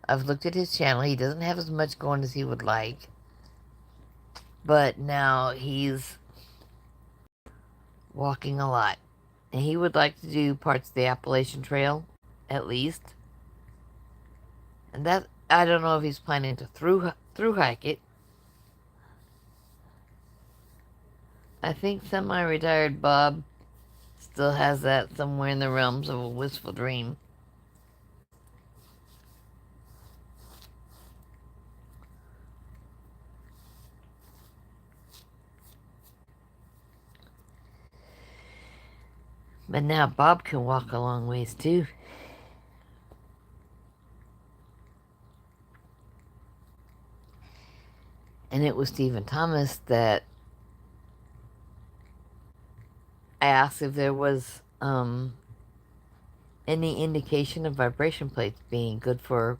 I've looked at his channel. He doesn't have as much going as he would like. But now he's walking a lot. And he would like to do parts of the Appalachian Trail, at least. And that, I don't know if he's planning to through hike it. I think semi-retired Bob still has that somewhere in the realms of a wistful dream. But now Bob can walk a long ways too. And it was Stephen Thomas that asked if there was any indication of vibration plates being good for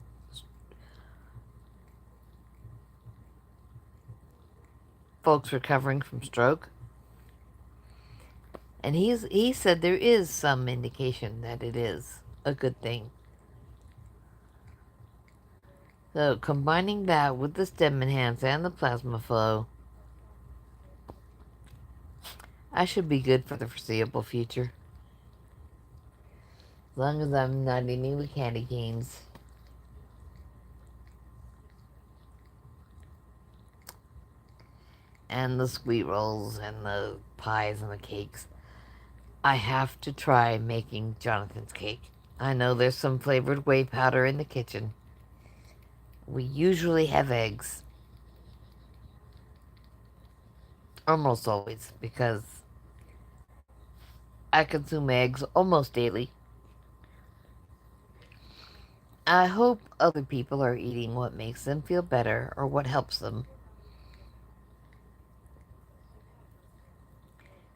folks recovering from stroke. And he said there is some indication that it is a good thing. So combining that with the STEM Enhance and the plasma flow, I should be good for the foreseeable future. As long as I'm not eating the candy canes. And the sweet rolls and the pies and the cakes. I have to try making Jonathan's cake. I know there's some flavored whey powder in the kitchen. We usually have eggs. Almost always, because I consume eggs almost daily. I hope other people are eating what makes them feel better or what helps them.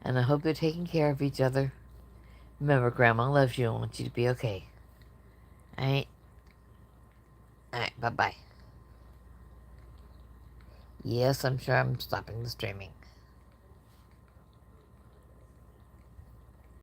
And I hope they're taking care of each other. Remember, Grandma loves you and wants you to be okay. Alright? Alright, bye-bye. Yes, I'm sure I'm stopping the streaming.